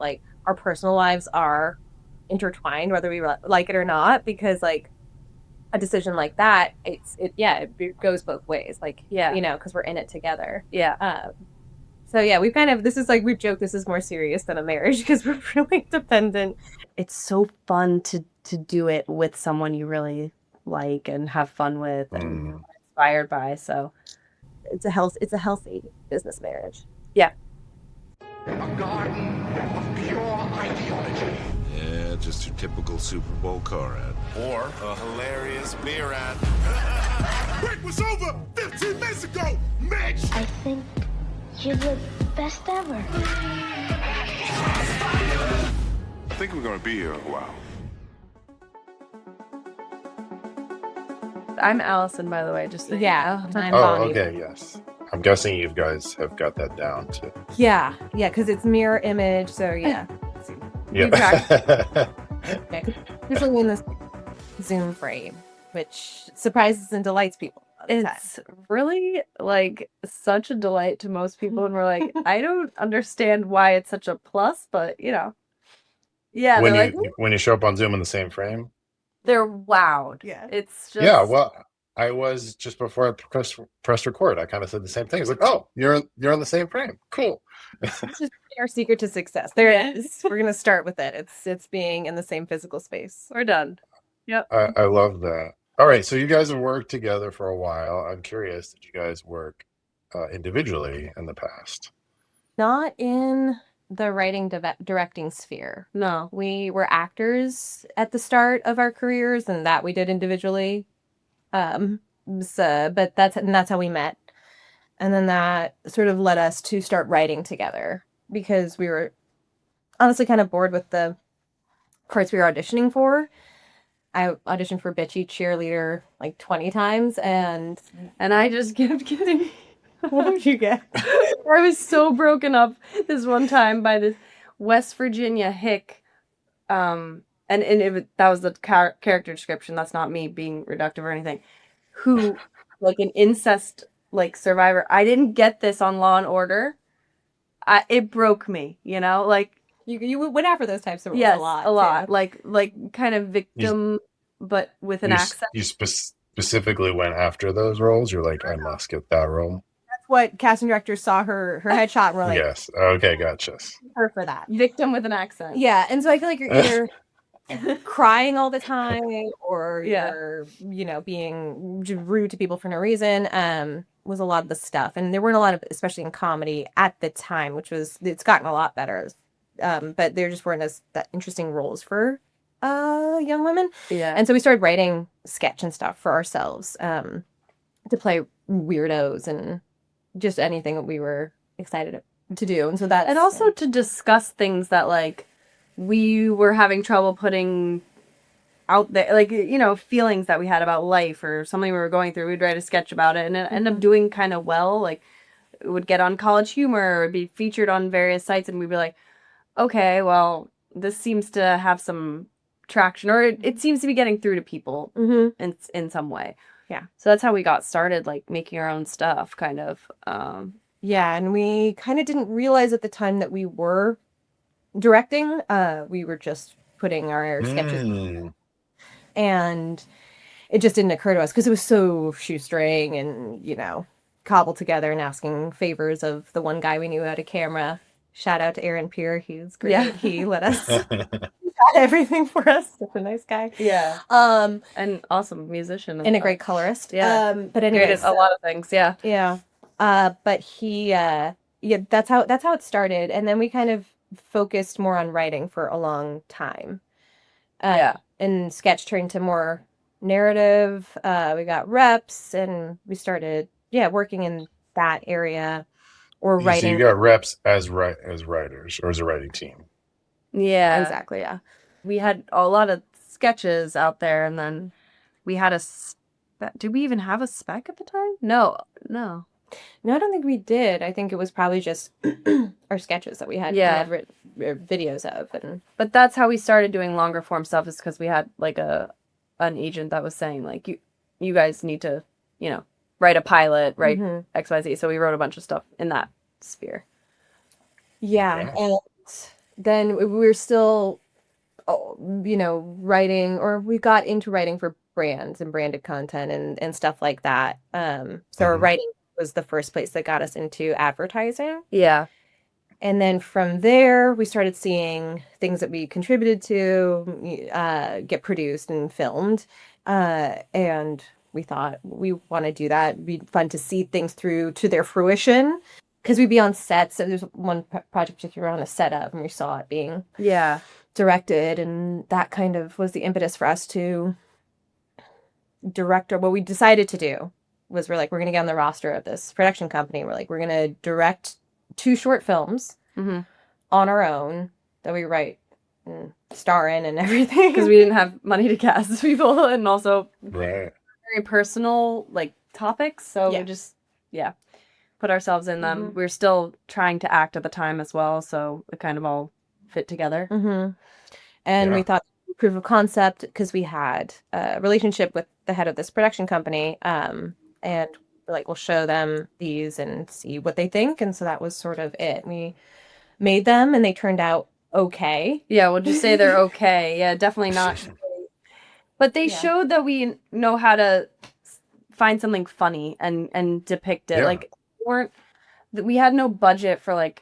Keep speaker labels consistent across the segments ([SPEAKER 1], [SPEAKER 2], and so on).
[SPEAKER 1] like our personal lives are intertwined, whether we like it or not, because like a decision like that, it goes both ways. Like,
[SPEAKER 2] Yeah.
[SPEAKER 1] because we're in it together.
[SPEAKER 2] Yeah.
[SPEAKER 1] So yeah, we've kind of, this is like, we've joked this is more serious than a marriage because we're really dependent.
[SPEAKER 2] It's so fun to do it with someone you really like and have fun with and
[SPEAKER 3] Mm.
[SPEAKER 2] inspired by. So
[SPEAKER 1] It's a healthy business marriage.
[SPEAKER 2] yeah.
[SPEAKER 4] A garden of pure ideology.
[SPEAKER 5] Yeah, just your typical Super Bowl car ad.
[SPEAKER 4] Or a hilarious beer ad.
[SPEAKER 5] Break was over 15 minutes ago, Mitch!
[SPEAKER 6] I think you're the best ever.
[SPEAKER 4] I think we're gonna be here a while.
[SPEAKER 2] I'm Allison, by the way. Just so
[SPEAKER 1] Yeah,
[SPEAKER 2] you know.
[SPEAKER 1] I'm
[SPEAKER 3] Oh,
[SPEAKER 1] Bonnie.
[SPEAKER 3] okay, yes. I'm guessing you guys have got that down too.
[SPEAKER 1] Yeah, because it's mirror image. So yeah,
[SPEAKER 3] Yeah.
[SPEAKER 1] especially in this Zoom frame, which surprises and delights people.
[SPEAKER 2] It's really like such a delight to most people, and we're like, I don't understand why it's such a plus, but yeah,
[SPEAKER 3] when
[SPEAKER 2] they're
[SPEAKER 3] you
[SPEAKER 2] like,
[SPEAKER 3] when you show up on Zoom in the same frame.
[SPEAKER 2] they're wowed.
[SPEAKER 1] Yeah.
[SPEAKER 2] It's just
[SPEAKER 3] Yeah, well, I was just before I press record. I kind of said the same thing. It's like, oh, you're on the same frame. Cool.
[SPEAKER 1] This is our secret to success. There it is. We're gonna start with it. It's being in the same physical space.
[SPEAKER 2] we're done. Yep.
[SPEAKER 3] I love that. All right, so you guys have worked together for a while. I'm curious, did you guys work individually in the past?
[SPEAKER 1] Not in the writing directing sphere.
[SPEAKER 2] No.
[SPEAKER 1] We were actors at the start of our careers, and that we did individually. But that's how we met. And then that sort of led us to start writing together because we were honestly kind of bored with the parts we were auditioning for. I auditioned for bitchy cheerleader like 20 times, and
[SPEAKER 2] I just kept getting.
[SPEAKER 1] what did you get?
[SPEAKER 2] I was so broken up this one time by this West Virginia hick, that was the character description. That's not me being reductive or anything. Who, like an incest like survivor. I didn't get this on Law and Order. It broke me, like.
[SPEAKER 1] You went after those types of roles
[SPEAKER 2] Yes,
[SPEAKER 1] a lot.
[SPEAKER 2] a lot.
[SPEAKER 1] Too.
[SPEAKER 2] Like kind of victim, but with an accent.
[SPEAKER 3] You specifically went after those roles. You're like, I must get that role.
[SPEAKER 1] That's what casting directors saw her headshot and were like,
[SPEAKER 3] Yes. Okay, gotcha.
[SPEAKER 1] her for that.
[SPEAKER 2] Victim with an accent.
[SPEAKER 1] Yeah, and so I feel like you're either crying all the time or
[SPEAKER 2] Yeah.
[SPEAKER 1] you're, being rude to people for no reason. Was a lot of the stuff, and there weren't a lot of, especially in comedy at the time, it's gotten a lot better. But there just weren't that interesting roles for young women.
[SPEAKER 2] Yeah.
[SPEAKER 1] And so we started writing sketch and stuff for ourselves to play weirdos and just anything that we were excited to do. And so that,
[SPEAKER 2] and also to discuss things that like we were having trouble putting out there, like feelings that we had about life or something we were going through. We'd write a sketch about it, and it ended up doing kind of well. Like it would get on College Humor, or it'd be featured on various sites, and we'd be like, okay, well, this seems to have some traction, or it seems to be getting through to people in some way.
[SPEAKER 1] Yeah.
[SPEAKER 2] So that's how we got started, like making our own stuff, kind of.
[SPEAKER 1] Yeah, and we kind of didn't realize at the time that we were directing. We were just putting our sketches, and it just didn't occur to us because it was so shoestring and cobbled together and asking favors of the one guy we knew had a camera. Shout out to Aaron Peer. He was great.
[SPEAKER 2] Yeah.
[SPEAKER 1] He let us got everything for us. Such a nice guy.
[SPEAKER 2] Yeah. And awesome musician.
[SPEAKER 1] And a great colorist.
[SPEAKER 2] Yeah.
[SPEAKER 1] But anyways,
[SPEAKER 2] a lot of things. Yeah.
[SPEAKER 1] Yeah. But he that's how it started. And then we kind of focused more on writing for a long time. And sketch turned to more narrative. We got reps and we started working in that area. Or writing.
[SPEAKER 3] So you got reps as writers or as a writing team.
[SPEAKER 2] Yeah,
[SPEAKER 1] exactly. Yeah,
[SPEAKER 2] we had a lot of sketches out there, and then we had did we even have a spec at the time? No,
[SPEAKER 1] I don't think we did. I think it was probably just our sketches that we had written videos of,
[SPEAKER 2] but that's how we started doing longer form stuff. Is because we had like an agent that was saying like you guys need to write a pilot, write XYZ. So we wrote a bunch of stuff in that sphere.
[SPEAKER 1] Yeah, and then we were still, writing, or we got into writing for brands and branded content and stuff like that. So our writing was the first place that got us into advertising.
[SPEAKER 2] Yeah.
[SPEAKER 1] And then from there, we started seeing things that we contributed to get produced and filmed. And we thought we want to do that. It'd be fun to see things through to their fruition. Because we'd be on sets. So there's one project that you were on a set of, and we saw it being directed. And that kind of was the impetus for us to direct. Or what we decided to do was we're going to get on the roster of this production company. We're going to direct 2 short films on our own that we write and star in and everything.
[SPEAKER 2] Because we didn't have money to cast people, and also
[SPEAKER 3] Right.
[SPEAKER 2] very personal topics. So we just put ourselves in them. We were still trying to act at the time as well, so it kind of all fit together.
[SPEAKER 1] And we thought proof of concept, because we had a relationship with the head of this production company, and we're we'll show them these and see what they think. And so that was sort of it. We made them and they turned out okay.
[SPEAKER 2] Yeah, we'll just say they're okay. Yeah, definitely not great. But they showed that we know how to find something funny and depict it. We had no budget for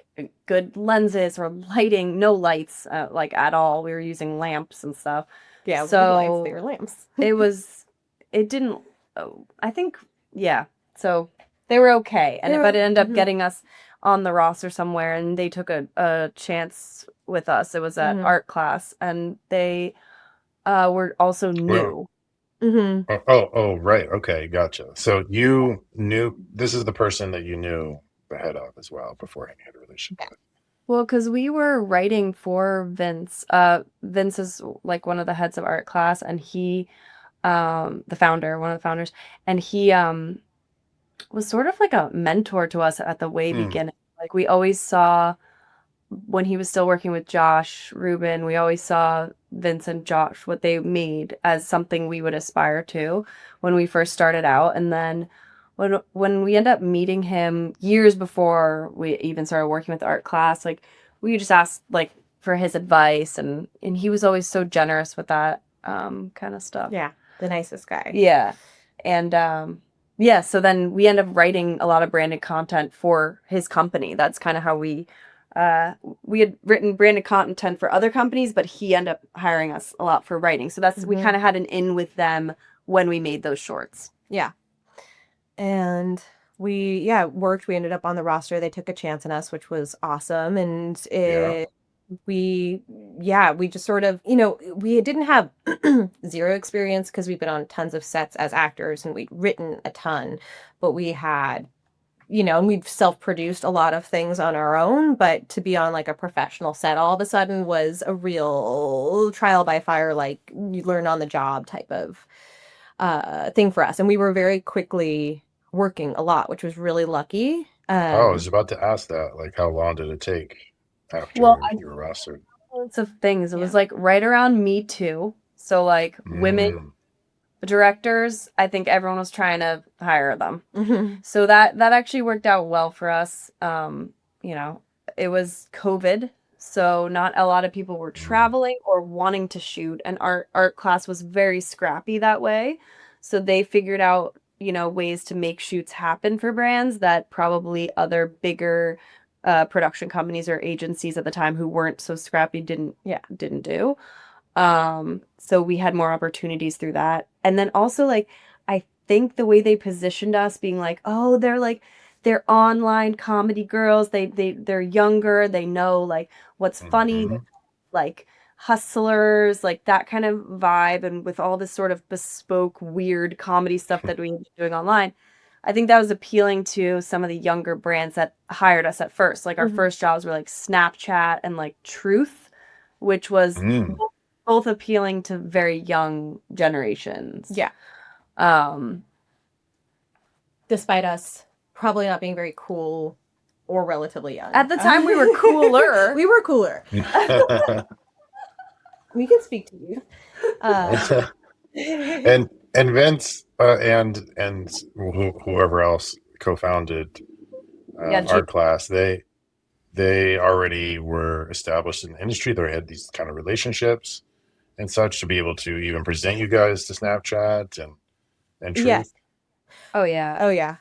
[SPEAKER 2] good lenses or lighting, no lights at all. We were using lamps and stuff.
[SPEAKER 1] Yeah,
[SPEAKER 2] so
[SPEAKER 1] they were lamps.
[SPEAKER 2] So they were okay. But it ended up getting us on the roster somewhere, and they took a chance with us. It was at art class, and they were also new.
[SPEAKER 3] Oh, right. Okay, gotcha. So you knew this is the person that you knew the head of as well beforehand you had a relationship with.
[SPEAKER 2] Well, because we were writing for Vince. Vince is one of the heads of art class, and he, one of the founders, and he was sort of like a mentor to us at the way beginning. We always saw, when he was still working with Josh Rubin, we always saw Vince and Josh, what they made, as something we would aspire to when we first started out. And then when we end up meeting him years before we even started working with art class, we just asked for his advice, and he was always so generous with that kind of stuff.
[SPEAKER 1] Yeah, the nicest guy.
[SPEAKER 2] Yeah. And so then we end up writing a lot of branded content for his company. That's kind of how we had written branded content for other companies, but he ended up hiring us a lot for writing. So that's we kind of had an in with them when we made those shorts.
[SPEAKER 1] Yeah. And we worked. We ended up on the roster. They took a chance on us, which was awesome. And we just sort of, we didn't have zero experience because we've been on tons of sets as actors and we'd written a ton, but we had, and we've self-produced a lot of things on our own, but to be on a professional set all of a sudden was a real trial by fire, you learn on the job type of thing for us. And we were very quickly working a lot, which was really lucky.
[SPEAKER 3] I was about to ask that. How long did it take after you were rostered?
[SPEAKER 2] Lots of things. It was right around Me Too. So women directors, I think everyone was trying to hire them. So that actually worked out well for us. It was COVID, so not a lot of people were traveling or wanting to shoot, and art class was very scrappy that way. So they figured out, ways to make shoots happen for brands that probably other bigger production companies or agencies at the time who weren't so scrappy didn't do. So we had more opportunities through that. And then also I think the way they positioned us being they're online comedy girls. They're younger. They know what's funny, hustlers, that kind of vibe. And with all this sort of bespoke, weird comedy stuff that we were doing online, I think that was appealing to some of the younger brands that hired us at first. Our first jobs were Snapchat and Truth, which was both appealing to very young generations.
[SPEAKER 1] Yeah. Despite us probably not being very cool or relatively young.
[SPEAKER 2] At the time, we were cooler.
[SPEAKER 1] We were cooler. We can speak to you.
[SPEAKER 3] And Vince and whoever else co-founded art class, they they already were established in the industry. They had these kind of relationships and such to be able to even present you guys to Snapchat and
[SPEAKER 1] Yes.
[SPEAKER 3] Truth.
[SPEAKER 2] Oh yeah.
[SPEAKER 1] Oh yeah.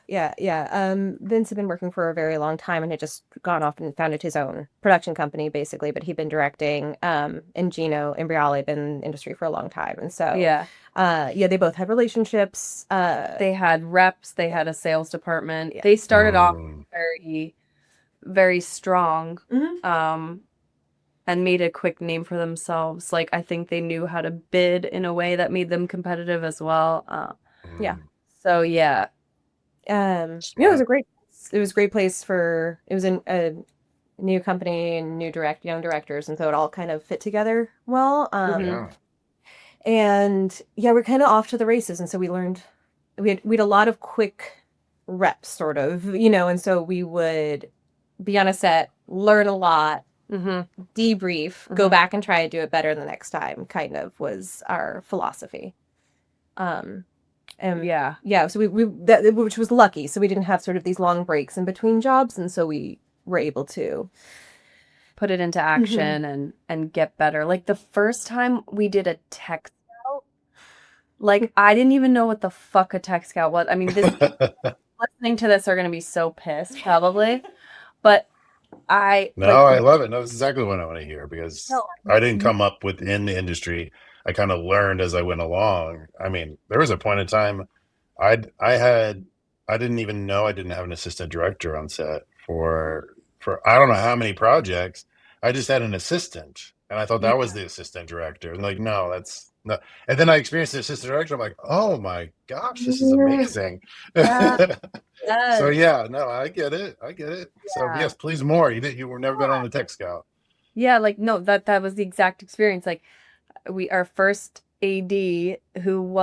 [SPEAKER 1] Vince had been working for a very long time and had just gone off and founded his own production company, basically. But he'd been directing, and Gino Imbriale had been in the industry for a long time, and so
[SPEAKER 2] Yeah.
[SPEAKER 1] yeah, they both had relationships.
[SPEAKER 2] They had reps, they had a sales department. They started off
[SPEAKER 3] Mm,
[SPEAKER 2] very, very strong,
[SPEAKER 1] Mhm.
[SPEAKER 2] and made a quick name for themselves. Like, I think they knew how to bid in a way that made them competitive as well.
[SPEAKER 1] Yeah.
[SPEAKER 3] mm,
[SPEAKER 2] So yeah.
[SPEAKER 1] Yeah, it was
[SPEAKER 3] smart.
[SPEAKER 1] a great place for it was a new company and young directors, and so it all kind of fit together well.
[SPEAKER 3] Yeah.
[SPEAKER 1] And yeah, we're kind of off to the races, and so we had a lot of quick reps, sort of, and so we would be on a set, learn a lot, debrief, go back and try to do it better the next time. Kind of was our philosophy. And
[SPEAKER 2] Yeah.
[SPEAKER 1] yeah, so that which was lucky. So we didn't have sort of these long breaks in between jobs, and so we were able to.
[SPEAKER 2] Put it into action and get better. Like the first time we did a tech scout, like I didn't even know what the fuck a tech scout was. I mean, this listening to this are gonna be so pissed probably, but I
[SPEAKER 3] No,
[SPEAKER 2] like
[SPEAKER 3] I love it. No, that's exactly what I want to hear because
[SPEAKER 2] no,
[SPEAKER 3] I didn't come up within the industry. I kind of learned as I went along. I mean, there was a point in time I didn't even know I didn't have an assistant director on set for I don't know how many projects. I just had an assistant, and I thought
[SPEAKER 2] yeah,
[SPEAKER 3] that was the assistant director. And like, no, that's not. And then I experienced the assistant director. I'm like, oh my gosh, this is amazing.
[SPEAKER 2] yeah,
[SPEAKER 3] So
[SPEAKER 2] yes,
[SPEAKER 3] yeah, no, I get it. I get it. So
[SPEAKER 2] yeah.
[SPEAKER 3] yes, please more. You were never been on a tech scout.
[SPEAKER 2] Yeah, like no, that was the exact experience. Like our first AD who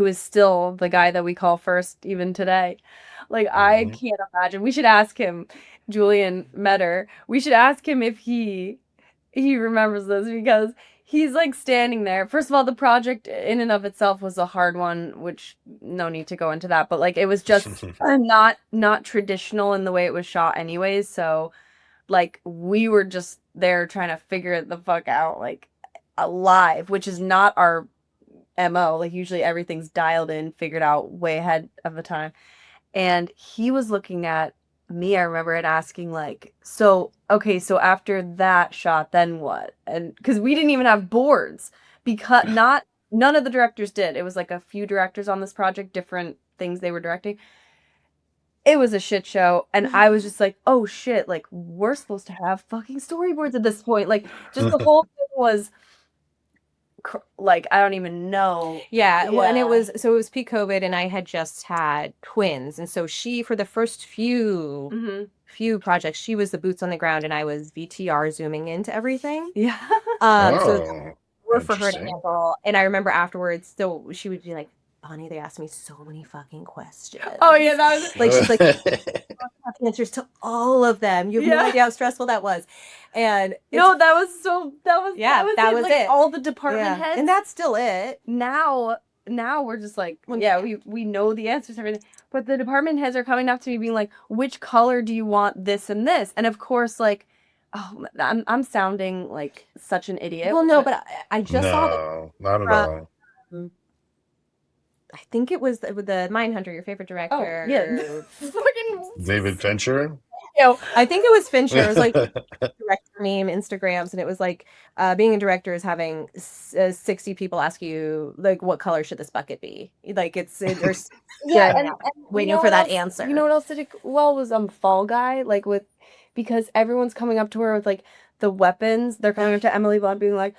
[SPEAKER 2] is still the guy that we call first even today. Like I
[SPEAKER 3] Hmm.
[SPEAKER 2] can't imagine. We should ask him, Julian Metter. We should ask him if he remembers this because he's like standing there. First of all, the project in and of itself was a hard one, which no need to go into that, but like it was just not traditional in the way it was shot anyways. So like we were just there trying to figure it the fuck out, like alive, which is not our MO. Like usually everything's dialed in, figured out way ahead of the time. And he was looking at me, I remember, and asking like, so okay, so after that shot, then what? And because we didn't even have boards, because not none of the directors did. It was like a few directors on this project, different things they were directing. It was a shit show, and I was just like, oh shit, like we're supposed to have fucking storyboards at this point. Like just the whole thing was like I don't even know.
[SPEAKER 1] Yeah, well, and it
[SPEAKER 2] Yeah.
[SPEAKER 1] was peak COVID, and I had just had twins, and so she, for the first few projects, she was the boots on the ground, and I was VTR zooming into everything.
[SPEAKER 2] Yeah.
[SPEAKER 1] So
[SPEAKER 3] Oh,
[SPEAKER 1] were for her to
[SPEAKER 3] interesting.
[SPEAKER 1] handle. And I remember afterwards, so she would be like, Bonnie, they asked me so many fucking questions.
[SPEAKER 2] Oh yeah, that was
[SPEAKER 1] Like, she's like, "I have answers to all of them. You have no
[SPEAKER 2] Yeah.
[SPEAKER 1] idea how stressful that was." And
[SPEAKER 2] no, that was
[SPEAKER 1] yeah, that was
[SPEAKER 2] like,
[SPEAKER 1] it.
[SPEAKER 2] all the department
[SPEAKER 1] yeah.
[SPEAKER 2] heads.
[SPEAKER 1] And that's still it.
[SPEAKER 2] Now we're just like, yeah, we know the answers to everything. But the department heads are coming up to me being like, which color do you want this and this? And of course, like, oh, I'm sounding like such an idiot.
[SPEAKER 1] Well, no, but I just saw that
[SPEAKER 3] No, not at
[SPEAKER 1] from,
[SPEAKER 3] all.
[SPEAKER 1] I think it was with the Mindhunter, your favorite
[SPEAKER 2] oh
[SPEAKER 1] director.
[SPEAKER 2] yeah, fucking
[SPEAKER 3] David Fincher.
[SPEAKER 1] I think it was Fincher. It was like director meme Instagrams, and it was like being a director is having 60 people ask you like, what color should this bucket be? Like there's
[SPEAKER 2] yeah,
[SPEAKER 1] and
[SPEAKER 2] and
[SPEAKER 1] waiting
[SPEAKER 2] you know
[SPEAKER 1] for
[SPEAKER 2] what
[SPEAKER 1] that
[SPEAKER 2] else-
[SPEAKER 1] answer.
[SPEAKER 2] You know what else did it well was Fall Guy, like because everyone's coming up to her with like the weapons. They're coming up to Emily Blunt being like,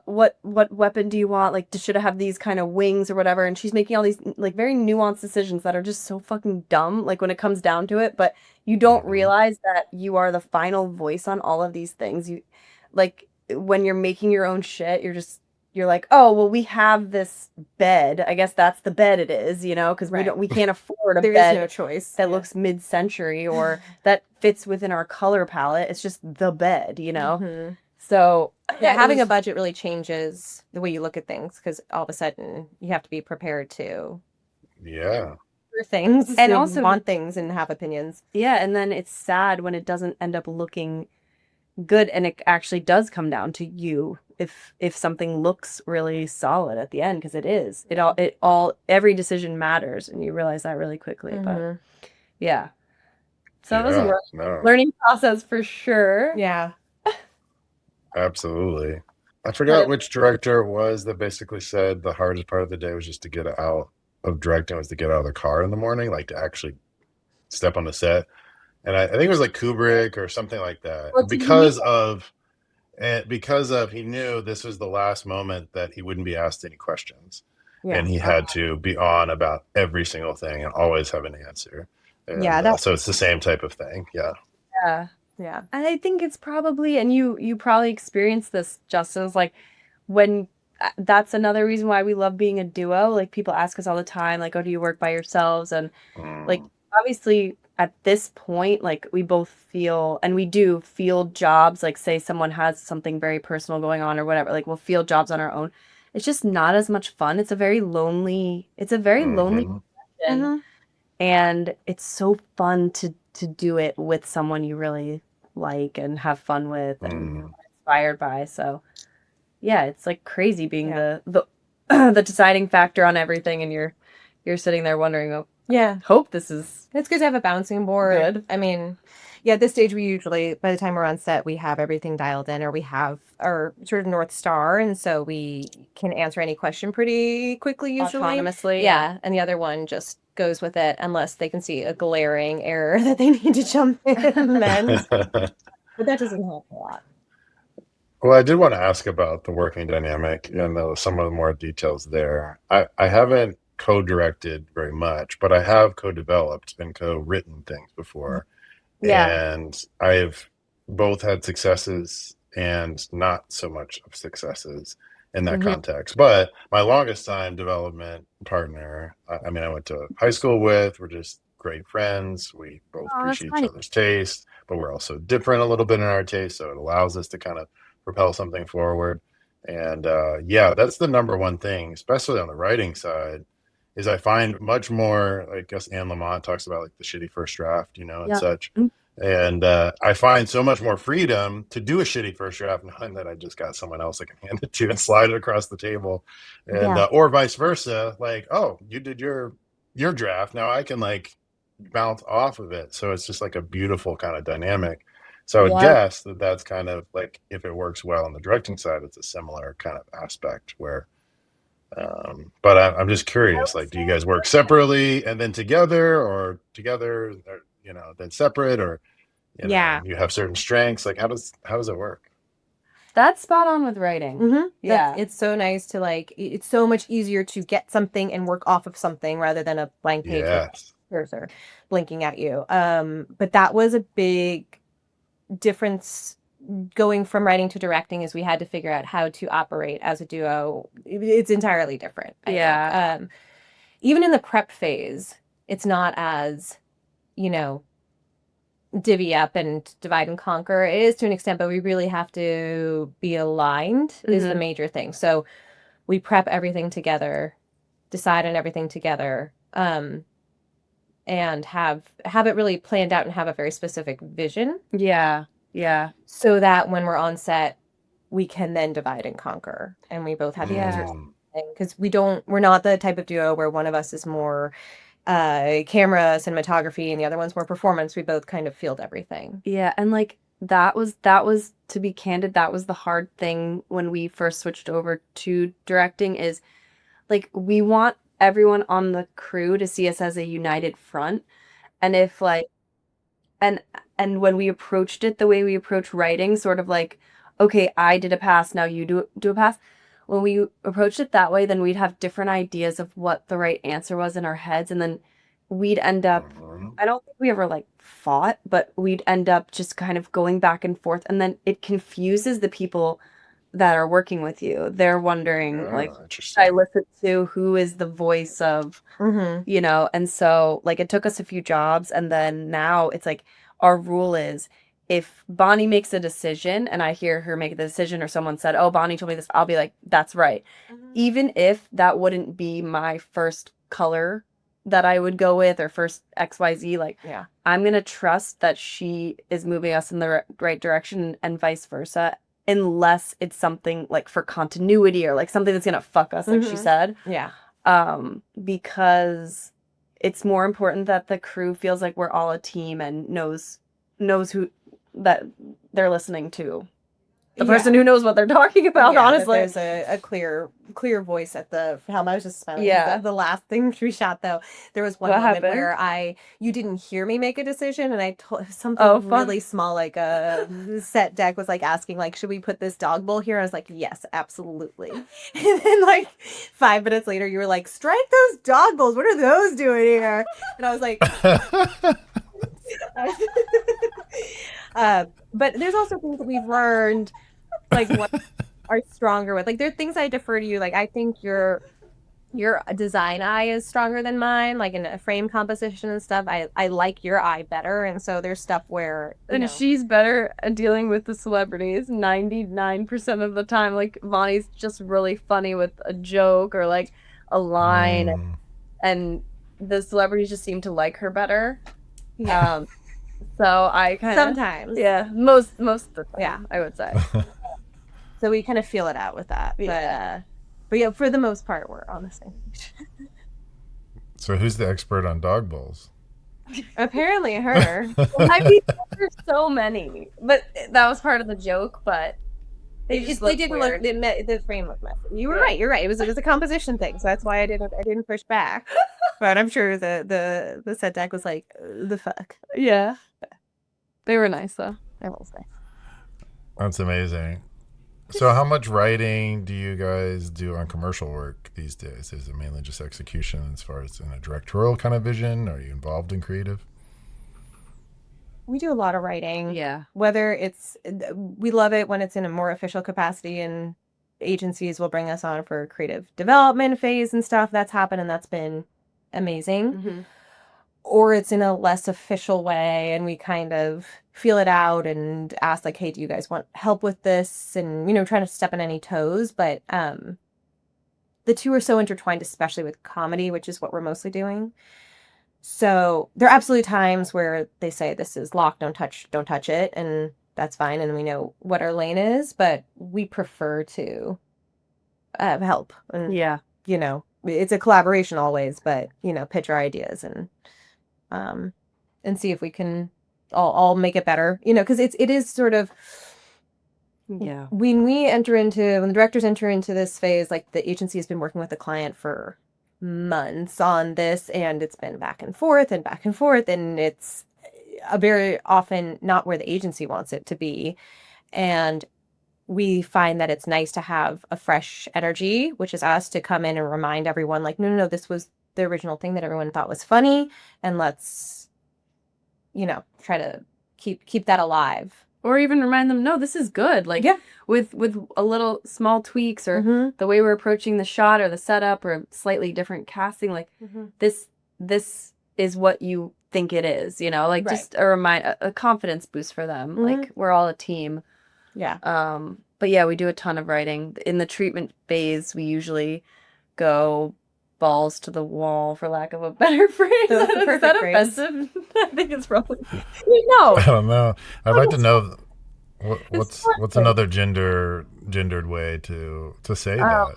[SPEAKER 2] what weapon do you want? Like, should I have these kind of wings or whatever? And she's making all these like very nuanced decisions that are just so fucking dumb, like when it comes down to it, but you don't
[SPEAKER 3] Mhm.
[SPEAKER 2] realize that you are the final voice on all of these things. You like when you're making your own shit, you're like, oh well, we have this bed. I guess that's the bed it is, because
[SPEAKER 1] Right.
[SPEAKER 2] we can't afford a
[SPEAKER 1] There
[SPEAKER 2] bed
[SPEAKER 1] is no choice.
[SPEAKER 2] that looks mid-century or that fits within our color palette. It's just the bed,
[SPEAKER 1] Mhm.
[SPEAKER 2] So
[SPEAKER 1] Yeah,
[SPEAKER 2] it
[SPEAKER 1] having a
[SPEAKER 2] was-
[SPEAKER 1] budget really changes the way you look at things, because all of a sudden you have to be prepared to
[SPEAKER 3] Yeah.
[SPEAKER 1] for things
[SPEAKER 2] And
[SPEAKER 1] and
[SPEAKER 2] also-
[SPEAKER 1] want things and have opinions.
[SPEAKER 2] Yeah, and then it's sad when it doesn't end up looking good, and it actually does come down to you if something looks really solid at the end, because it is. Every decision matters, and you realize that really quickly. But yeah, so it was a learning process for sure.
[SPEAKER 1] Yeah.
[SPEAKER 3] Absolutely. I forgot which director it was that basically said the hardest part of the day was just to get out of directing, was to get out of the car in the morning, like to actually step on the set. And I think it was like Kubrick or something like that.
[SPEAKER 2] Well,
[SPEAKER 3] because of he knew this was the last moment that he wouldn't be asked any questions.
[SPEAKER 1] Yeah.
[SPEAKER 3] And he had to be on about every single thing and always have an answer. And,
[SPEAKER 1] Yeah,
[SPEAKER 3] so it's the same type of thing. Yeah.
[SPEAKER 2] Yeah.
[SPEAKER 1] Yeah.
[SPEAKER 2] And I think it's probably, and you probably experienced this, Justin, is like when that's another reason why we love being a duo. Like people ask us all the time, like, oh, do you work by yourselves? And like, obviously at this point, like we both feel, and we do field jobs, like say someone has something very personal going on or whatever, like we'll field jobs on our own. It's just not as much fun. It's a very lonely profession. And it's so fun to do it with someone you really like and have fun with and inspired by. So yeah, it's like crazy being the the deciding factor on everything, and you're sitting there wondering, oh,
[SPEAKER 1] Yeah.
[SPEAKER 2] hope this is
[SPEAKER 1] It's good to have a bouncing board.
[SPEAKER 2] good.
[SPEAKER 1] I mean, yeah, at this stage, we usually, by the time we're on set, we have everything dialed in, or we have our sort of North Star. And so we can answer any question pretty quickly, usually.
[SPEAKER 2] Autonomously.
[SPEAKER 1] Yeah. And the other one just goes with it unless they can see a glaring error that they need to jump in and mend. But that doesn't help a lot.
[SPEAKER 3] Well, I did want to ask about the working dynamic and some of the more details there. I haven't co-directed very much, but I have co-developed and co-written things before.
[SPEAKER 2] Yeah.
[SPEAKER 3] And I've both had successes and not so much of successes in that context. But my longest time development partner, I mean, I went to high school with, we're just great friends. We both appreciate each other's taste, but we're also different a little bit in our taste. So it allows us to kind of propel something forward. And yeah, that's the number one thing, especially on the writing side, is I find much more, I guess Anne Lamott talks about like the shitty first draft, and such. And I find so much more freedom to do a shitty first draft, knowing that I just got someone else I can hand it to and slide it across the table, and or vice versa. Like, oh, you did your draft, now I can like bounce off of it. So it's just like a beautiful kind of dynamic. So I would guess that that's kind of like, if it works well on the directing side, it's a similar kind of aspect where. But I'm just curious, like, do you guys work separately and then together, or together, or, then separate, or you have certain strengths? Like, how does it work?
[SPEAKER 2] That's spot on with writing. Yeah.
[SPEAKER 1] It's so nice to it's so much easier to get something and work off of something rather than a blank page with cursor blinking at you. But that was a big difference going from writing to directing, is we had to figure out how to operate as a duo. It's entirely different. I think. Even in the prep phase, it's not as, divvy up and divide and conquer. It is to an extent, but we really have to be aligned is the major thing. So we prep everything together, decide on everything together, and have it really planned out and have a very specific vision.
[SPEAKER 2] Yeah.
[SPEAKER 1] So that when we're on set, we can then divide and conquer, and we both have the answers. Because we're not the type of duo where one of us is more camera, cinematography, and the other one's more performance. We both kind of field everything.
[SPEAKER 2] Yeah, and like that was, to be candid, that was the hard thing when we first switched over to directing, is like we want everyone on the crew to see us as a united front. And if like and when we approached it the way we approach writing, sort of like, okay, I did a pass, now you do a pass. When we approached it that way, then we'd have different ideas of what the right answer was in our heads, and then we'd end up, I don't think we ever like fought, but we'd end up just kind of going back and forth, and then it confuses the people that are working with you. They're wondering, like, should I listen to who is the voice of, and so like it took us a few jobs, and then now it's like our rule is, if Bonnie makes a decision and I hear her make the decision, or someone said, oh, Bonnie told me this, I'll be like, that's right. Even if that wouldn't be my first color that I would go with or first XYZ. Like,
[SPEAKER 1] Yeah.
[SPEAKER 2] I'm going to trust that she is moving us in the right direction and vice versa, unless it's something like for continuity or like something that's going to fuck us, like she said.
[SPEAKER 1] Yeah.
[SPEAKER 2] Because it's more important that the crew feels like we're all a team and knows who that they're listening to. The person who knows what they're talking about, honestly.
[SPEAKER 1] There's a clear voice at the helm. I was just smiling.
[SPEAKER 2] Yeah.
[SPEAKER 1] The last thing we shot, though, there was one
[SPEAKER 2] What
[SPEAKER 1] moment
[SPEAKER 2] happened?
[SPEAKER 1] where you didn't hear me make a decision, and I told something really small, like a set deck was like asking, like, should we put this dog bowl here? I was like, yes, absolutely. And then like 5 minutes later, you were like, strike those dog bowls. What are those doing here? And I was like, but there's also things that we've learned, like what are stronger with. Like there are things I defer to you. Like I think your design eye is stronger than mine. Like in a frame composition and stuff, I like your eye better. And so there's stuff where
[SPEAKER 2] she's better at dealing with the celebrities 99% of the time. Like Bonnie's just really funny with a joke or like a line, and the celebrities just seem to like her better.
[SPEAKER 1] Yeah.
[SPEAKER 2] So I kind of
[SPEAKER 1] sometimes,
[SPEAKER 2] most of the time, I would say.
[SPEAKER 1] So we kind of feel it out with that, but yeah, for the most part, we're on the same page.
[SPEAKER 3] So who's the expert on dog bowls?
[SPEAKER 1] Apparently, her.
[SPEAKER 2] I mean, there's so many, but that was part of the joke. But
[SPEAKER 1] they didn't look. The frame looked messy. You were right. You're right. It was a composition thing, so that's why I didn't push back. But I'm sure the set deck was like, the fuck.
[SPEAKER 2] Yeah. They were nice, though.
[SPEAKER 1] I will say.
[SPEAKER 3] That's amazing. So how much writing do you guys do on commercial work these days? Is it mainly just execution as far as in a directorial kind of vision? Are you involved in creative?
[SPEAKER 1] We do a lot of writing.
[SPEAKER 2] Yeah.
[SPEAKER 1] Whether we love it when it's in a more official capacity, and agencies will bring us on for creative development phase and stuff. That's happened, and that's been amazing.
[SPEAKER 2] Mm-hmm.
[SPEAKER 1] Or it's in a less official way, and we kind of feel it out and ask, like, hey, do you guys want help with this? And, trying to step on any toes. But the two are so intertwined, especially with comedy, which is what we're mostly doing. So there are absolutely times where they say, this is locked, don't touch it. And that's fine. And we know what our lane is, but we prefer to help. And, it's a collaboration always, but, pitch our ideas and see if we can all make it better, because it is sort of, when the directors enter into this phase, like the agency has been working with the client for months on this, and it's been back and forth, and it's very often not where the agency wants it to be. And we find that it's nice to have a fresh energy, which is us, to come in and remind everyone, like, no, this was the original thing that everyone thought was funny, and let's, try to keep that alive.
[SPEAKER 2] Or even remind them, no, this is good. Like, with a little small tweaks or the way we're approaching the shot or the setup or slightly different casting, like this is what you think it is, just a confidence boost for them. Like, we're all a team.
[SPEAKER 1] Yeah.
[SPEAKER 2] But yeah, we do a ton of writing. In the treatment phase, we usually go balls to the wall, for lack of a better phrase.
[SPEAKER 1] That's the perfect phrase.
[SPEAKER 2] Offensive? I think it's probably no.
[SPEAKER 3] I don't know. I'd like to know what's another gendered way to say that.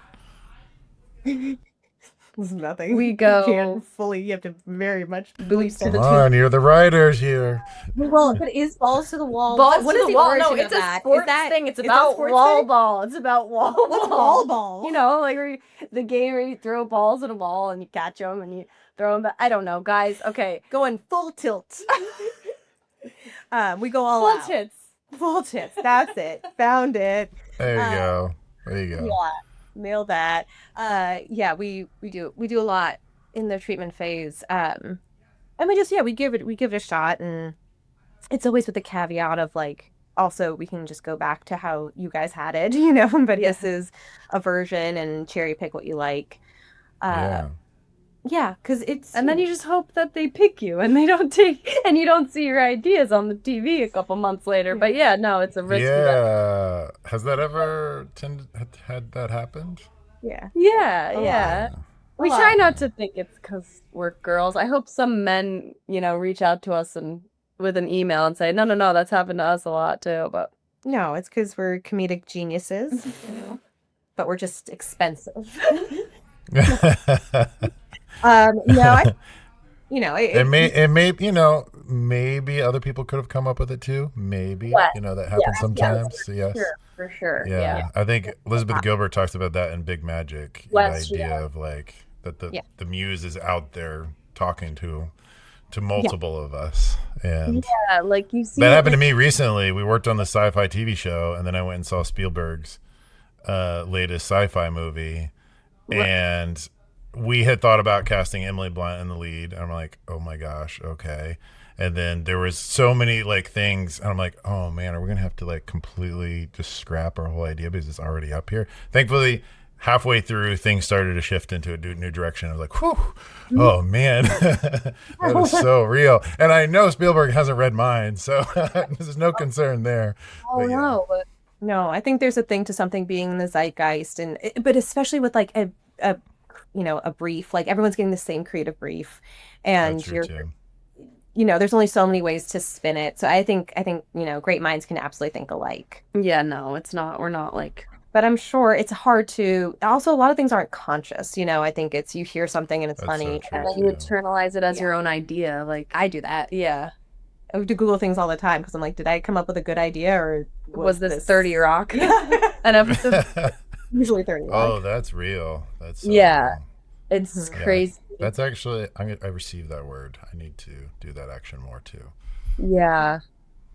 [SPEAKER 1] There's nothing.
[SPEAKER 2] We go.
[SPEAKER 1] You have to very much
[SPEAKER 2] boots to the
[SPEAKER 3] Come on, you're the writers here.
[SPEAKER 1] Well, but is balls to the wall?
[SPEAKER 2] Balls
[SPEAKER 1] what
[SPEAKER 2] to
[SPEAKER 1] is
[SPEAKER 2] the
[SPEAKER 1] the
[SPEAKER 2] wall?
[SPEAKER 1] origin
[SPEAKER 2] No, it's
[SPEAKER 1] of
[SPEAKER 2] a
[SPEAKER 1] that?
[SPEAKER 2] sports thing. It's about wall ball. It's about wall ball.
[SPEAKER 1] What's wall ball?
[SPEAKER 2] Like the game where you throw balls at a wall and you catch them and you throw them back. I don't know, guys. Okay,
[SPEAKER 1] going full tilt. We go all
[SPEAKER 2] full
[SPEAKER 1] out.
[SPEAKER 2] tits.
[SPEAKER 1] Full tits. That's it. Found it.
[SPEAKER 3] There you go. There you go.
[SPEAKER 1] Yeah, nailed that. We do a lot in the treatment phase. And we give it a shot, and it's always with the caveat of, like, also we can just go back to how you guys had it, but this is a version, and cherry pick what you like. Because it's,
[SPEAKER 2] and then you just hope that they pick you and they don't and you don't see your ideas on the TV a couple months later. But it's a risky.
[SPEAKER 3] Yeah. Has that ever had that happened?
[SPEAKER 1] Yeah.
[SPEAKER 2] Yeah. We try not to think it's because we're girls. I hope some men, reach out to us and with an email and say, no, that's happened to us a lot too. But
[SPEAKER 1] No, it's because we're comedic geniuses, but we're just expensive. No,
[SPEAKER 3] maybe other people could have come up with it too. Maybe,
[SPEAKER 2] What?
[SPEAKER 3] that happens sometimes. So yes.
[SPEAKER 2] For sure.
[SPEAKER 3] Yeah. I think Elizabeth Gilbert talks about that in Big Magic.
[SPEAKER 2] Yes,
[SPEAKER 3] The idea of like that
[SPEAKER 1] Yeah.
[SPEAKER 3] the muse is out there talking to multiple of us. And
[SPEAKER 2] Yeah, like you see
[SPEAKER 3] that happened to me recently. We worked on the sci-fi TV show, and then I went and saw Spielberg's latest sci-fi movie, and we had thought about casting Emily Blunt in the lead. I'm like, oh my gosh, okay. And then there was so many like things, and I'm like, oh man, are we gonna have to like completely just scrap our whole idea because it's already up here? Thankfully, halfway through, things started to shift into a new direction. I was like, whew, oh man, that is so real. And I know Spielberg hasn't read mine, so there's no concern there. But yeah.
[SPEAKER 1] No, I think there's a thing to something being in the zeitgeist, but especially with like a brief, like everyone's getting the same creative brief, and
[SPEAKER 3] That's true too.
[SPEAKER 1] There's only so many ways to spin it. So I think great minds can absolutely think alike.
[SPEAKER 2] Yeah, no, it's not. We're not like.
[SPEAKER 1] But I'm sure it's hard to. Also, a lot of things aren't conscious. I think it's you hear something and it's
[SPEAKER 3] That's so
[SPEAKER 1] funny,
[SPEAKER 3] true,
[SPEAKER 1] and
[SPEAKER 2] You internalize it as your own idea. Like
[SPEAKER 1] I do that.
[SPEAKER 2] yeah.
[SPEAKER 1] I have to Google things all the time because I'm like, did I come up with a good idea or
[SPEAKER 2] Was this 30 Rock? An episode.
[SPEAKER 1] Usually 30.
[SPEAKER 3] Oh, that's real. That's so
[SPEAKER 2] Yeah.
[SPEAKER 3] real.
[SPEAKER 2] It's
[SPEAKER 3] Yeah.
[SPEAKER 2] crazy.
[SPEAKER 3] That's actually I received that word. I need to do that action more too.
[SPEAKER 2] Yeah.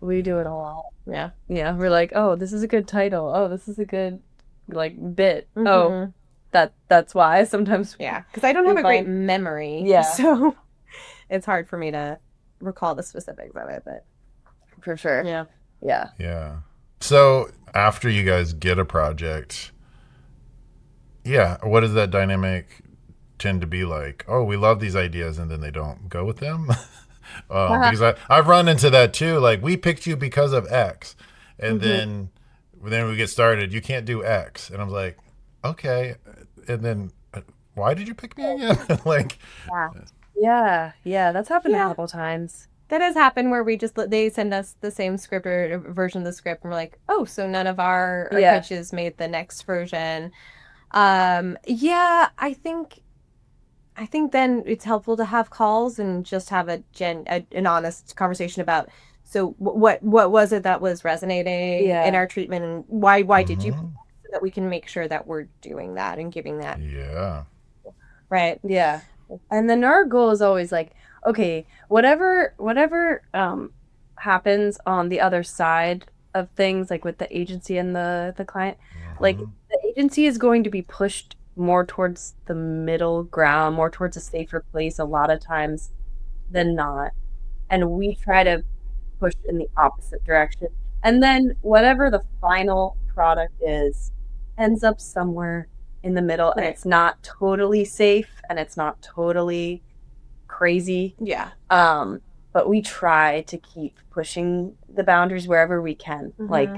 [SPEAKER 2] We do it a lot.
[SPEAKER 1] Yeah.
[SPEAKER 2] Yeah. We're like, oh, this is a good title. Oh, this is a good bit.
[SPEAKER 1] Mhm.
[SPEAKER 2] Oh, that's why sometimes.
[SPEAKER 1] Yeah, because I don't have
[SPEAKER 2] We
[SPEAKER 1] a great
[SPEAKER 2] find-
[SPEAKER 1] memory.
[SPEAKER 2] Yeah.
[SPEAKER 1] So it's hard for me to recall the specifics of it, but
[SPEAKER 2] For sure.
[SPEAKER 1] yeah.
[SPEAKER 2] Yeah.
[SPEAKER 3] Yeah. So after you guys get a project, what does that dynamic tend to be like? Oh, we love these ideas, and then they don't go with them. Because I've run into that too. Like, we picked you because of X, and then we get started. You can't do X, and I'm like, okay. And then why did you pick me again? Like,
[SPEAKER 2] Yeah. That's happened
[SPEAKER 1] Yeah.
[SPEAKER 2] a couple times.
[SPEAKER 1] That has happened where they send us the same script or version of the script, and we're like, oh, so none of our
[SPEAKER 2] Yeah.
[SPEAKER 1] pitches made the next version. Yeah, I think then it's helpful to have calls and just have an honest conversation about so what was it that was resonating
[SPEAKER 2] Yeah.
[SPEAKER 1] in our treatment, and why did you, so that we can make sure that we're doing that and giving that
[SPEAKER 3] yeah.
[SPEAKER 1] right.
[SPEAKER 2] Yeah. And then our goal is always like, okay, whatever happens on the other side of things, like with the agency and the client, like the agency is going to be pushed more towards the middle ground, more towards a safer place a lot of times than not. And we try to push in the opposite direction. And then whatever the final product is ends up somewhere in the middle, and
[SPEAKER 1] Right.
[SPEAKER 2] it's not totally safe and it's not totally crazy.
[SPEAKER 1] Yeah.
[SPEAKER 2] But we try to keep pushing the boundaries wherever we can, like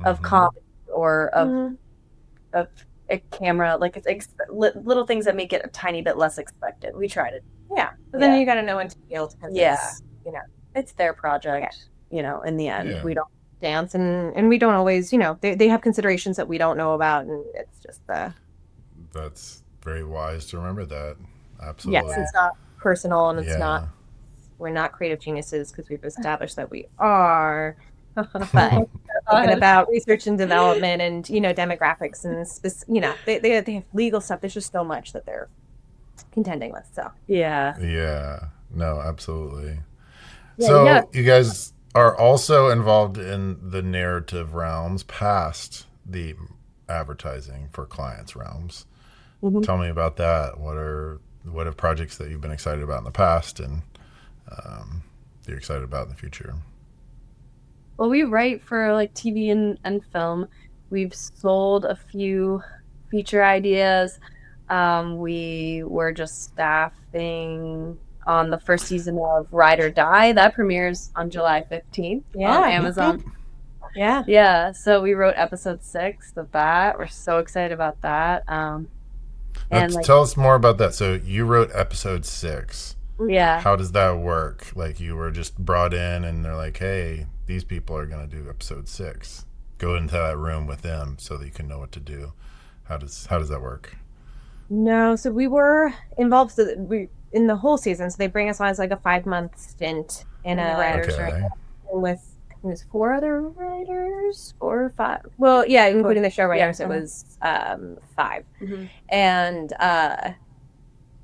[SPEAKER 2] of comedy or of a camera, like it's little things that make it a tiny bit less expected. We try to.
[SPEAKER 1] Yeah. But then
[SPEAKER 2] Yeah.
[SPEAKER 1] you got to know when to yield because
[SPEAKER 2] Yeah.
[SPEAKER 1] it's,
[SPEAKER 2] It's their project, in the end.
[SPEAKER 3] Yeah.
[SPEAKER 2] We don't.
[SPEAKER 1] dance and we don't always, they have considerations that we don't know about, and it's just
[SPEAKER 3] That's very wise to remember that. Absolutely.
[SPEAKER 1] yes, it's not personal, and it's not, we're not creative geniuses because we've established that we are. But talking about research and development and demographics and they have legal stuff. There's just so much that they're contending with. So
[SPEAKER 2] Yeah.
[SPEAKER 3] Yeah. No, absolutely.
[SPEAKER 2] Yeah,
[SPEAKER 3] So
[SPEAKER 2] yeah.
[SPEAKER 3] you guys are also involved in the narrative realms past the advertising for clients realms. Tell me about that. What are projects that you've been excited about in the past and you're excited about in the future?
[SPEAKER 2] Well, we write for like TV and film. We've sold a few feature ideas. We were just staffing on the first season of Ride or Die. That premieres on July 15th on Amazon.
[SPEAKER 1] yeah.
[SPEAKER 2] Yeah, so we wrote episode 6 of that. We're so excited about that. And like,
[SPEAKER 3] Tell us more about that. So you wrote episode 6.
[SPEAKER 2] yeah.
[SPEAKER 3] How does that work? Like you were just brought in and they're like, hey, these people are going to do episode 6. Go into that room with them so that you can know what to do. How does that work?
[SPEAKER 1] No, so we were involved in the whole season. So they bring us on as like a 5-month stint in
[SPEAKER 2] And the
[SPEAKER 1] a
[SPEAKER 2] writers,
[SPEAKER 3] Okay.
[SPEAKER 1] with it was 4 other writers or 5. Well, yeah, including the show writers, it was 5.
[SPEAKER 2] Mhm.
[SPEAKER 1] And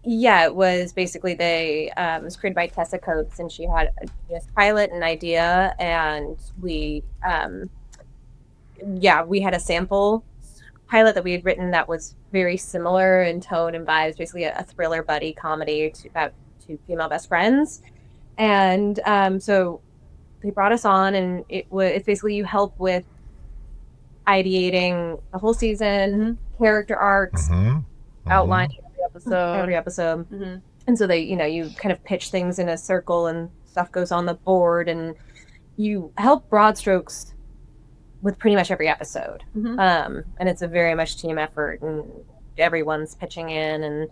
[SPEAKER 1] yeah, it was basically it was created by Tessa Coates, and she had this pilot and idea, and we had a sample pilot that we had written that was very similar in tone and vibes, basically a thriller buddy comedy about 2 female best friends. And so they brought us on, and it's basically you help with ideating the whole season, character arcs,
[SPEAKER 2] Outlining every
[SPEAKER 1] every
[SPEAKER 2] episode.
[SPEAKER 1] episode.
[SPEAKER 2] Mhm.
[SPEAKER 1] And so they, you kind of pitch things in a circle and stuff goes on the board, and you help broad strokes with pretty much every episode.
[SPEAKER 2] Mhm.
[SPEAKER 1] And it's a very much team effort, and everyone's pitching in, and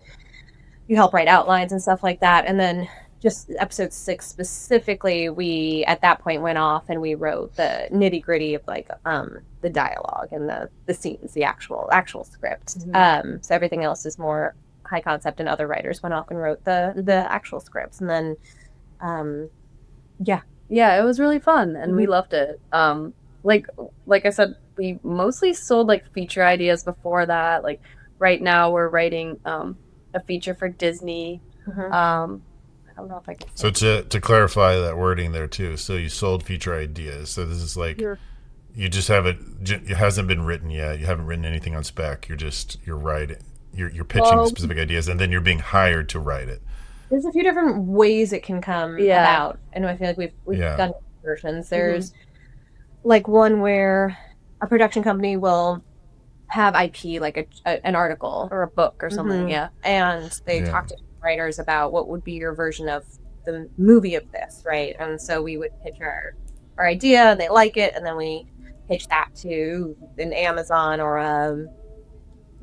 [SPEAKER 1] you help write outlines and stuff like that. And then just episode 6 specifically, we at that point went off and we wrote the nitty gritty of like the dialogue and the scenes, the actual script. So everything else is more high concept, and other writers went off and wrote the actual scripts. And then
[SPEAKER 2] Yeah, it was really fun, and we loved it. Like I said, we mostly sold like feature ideas before that. Like right now, we're writing a feature for Disney. I don't know if I can.
[SPEAKER 3] So to clarify that wording there too, so you sold feature ideas. So this is like you just have it hasn't been written yet. You haven't written anything on spec. You're writing. You're pitching the specific ideas, and then you're being hired to write it.
[SPEAKER 1] there's a few different ways it can come about, and I feel like we've done versions. There's like one where a production company will have IP, like an article
[SPEAKER 2] Or a book or something. Yeah.
[SPEAKER 1] and they talk to writers about what would be your version of the movie of this, right? And so we would pitch our idea, and they like it, and then we pitch that to an Amazon or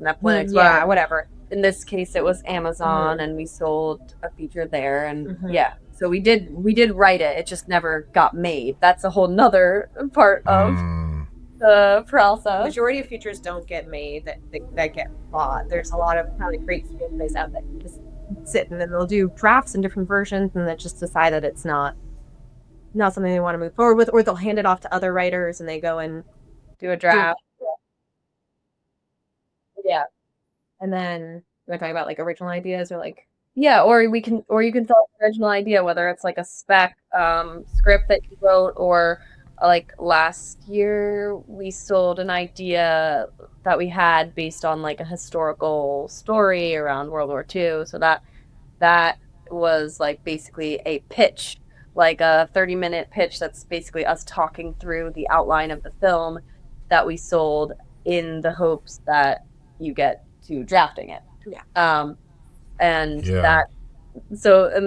[SPEAKER 2] Netflix.
[SPEAKER 1] yeah, whatever.
[SPEAKER 2] In this case, it was Amazon, and we sold a feature there. And so we did write it. It just never got made. That's a whole nother part of the process.
[SPEAKER 1] Majority of features don't get made that get bought. There's a lot of probably great screenplays out that just sit, and then they'll do drafts in different versions, and then just decide that it's not something they want to move forward with, or they'll hand it off to other writers and they go and
[SPEAKER 2] Do a draft.
[SPEAKER 1] yeah. And then you want to talk about like original ideas, or like
[SPEAKER 2] Yeah, or you can sell an original idea, whether it's like a spec script that you wrote, or like last year we sold an idea that we had based on like a historical story around World War II. So that was like basically a pitch, like a 30-minute pitch that's basically us talking through the outline of the film that we sold, in the hopes that you get to drafting it. And and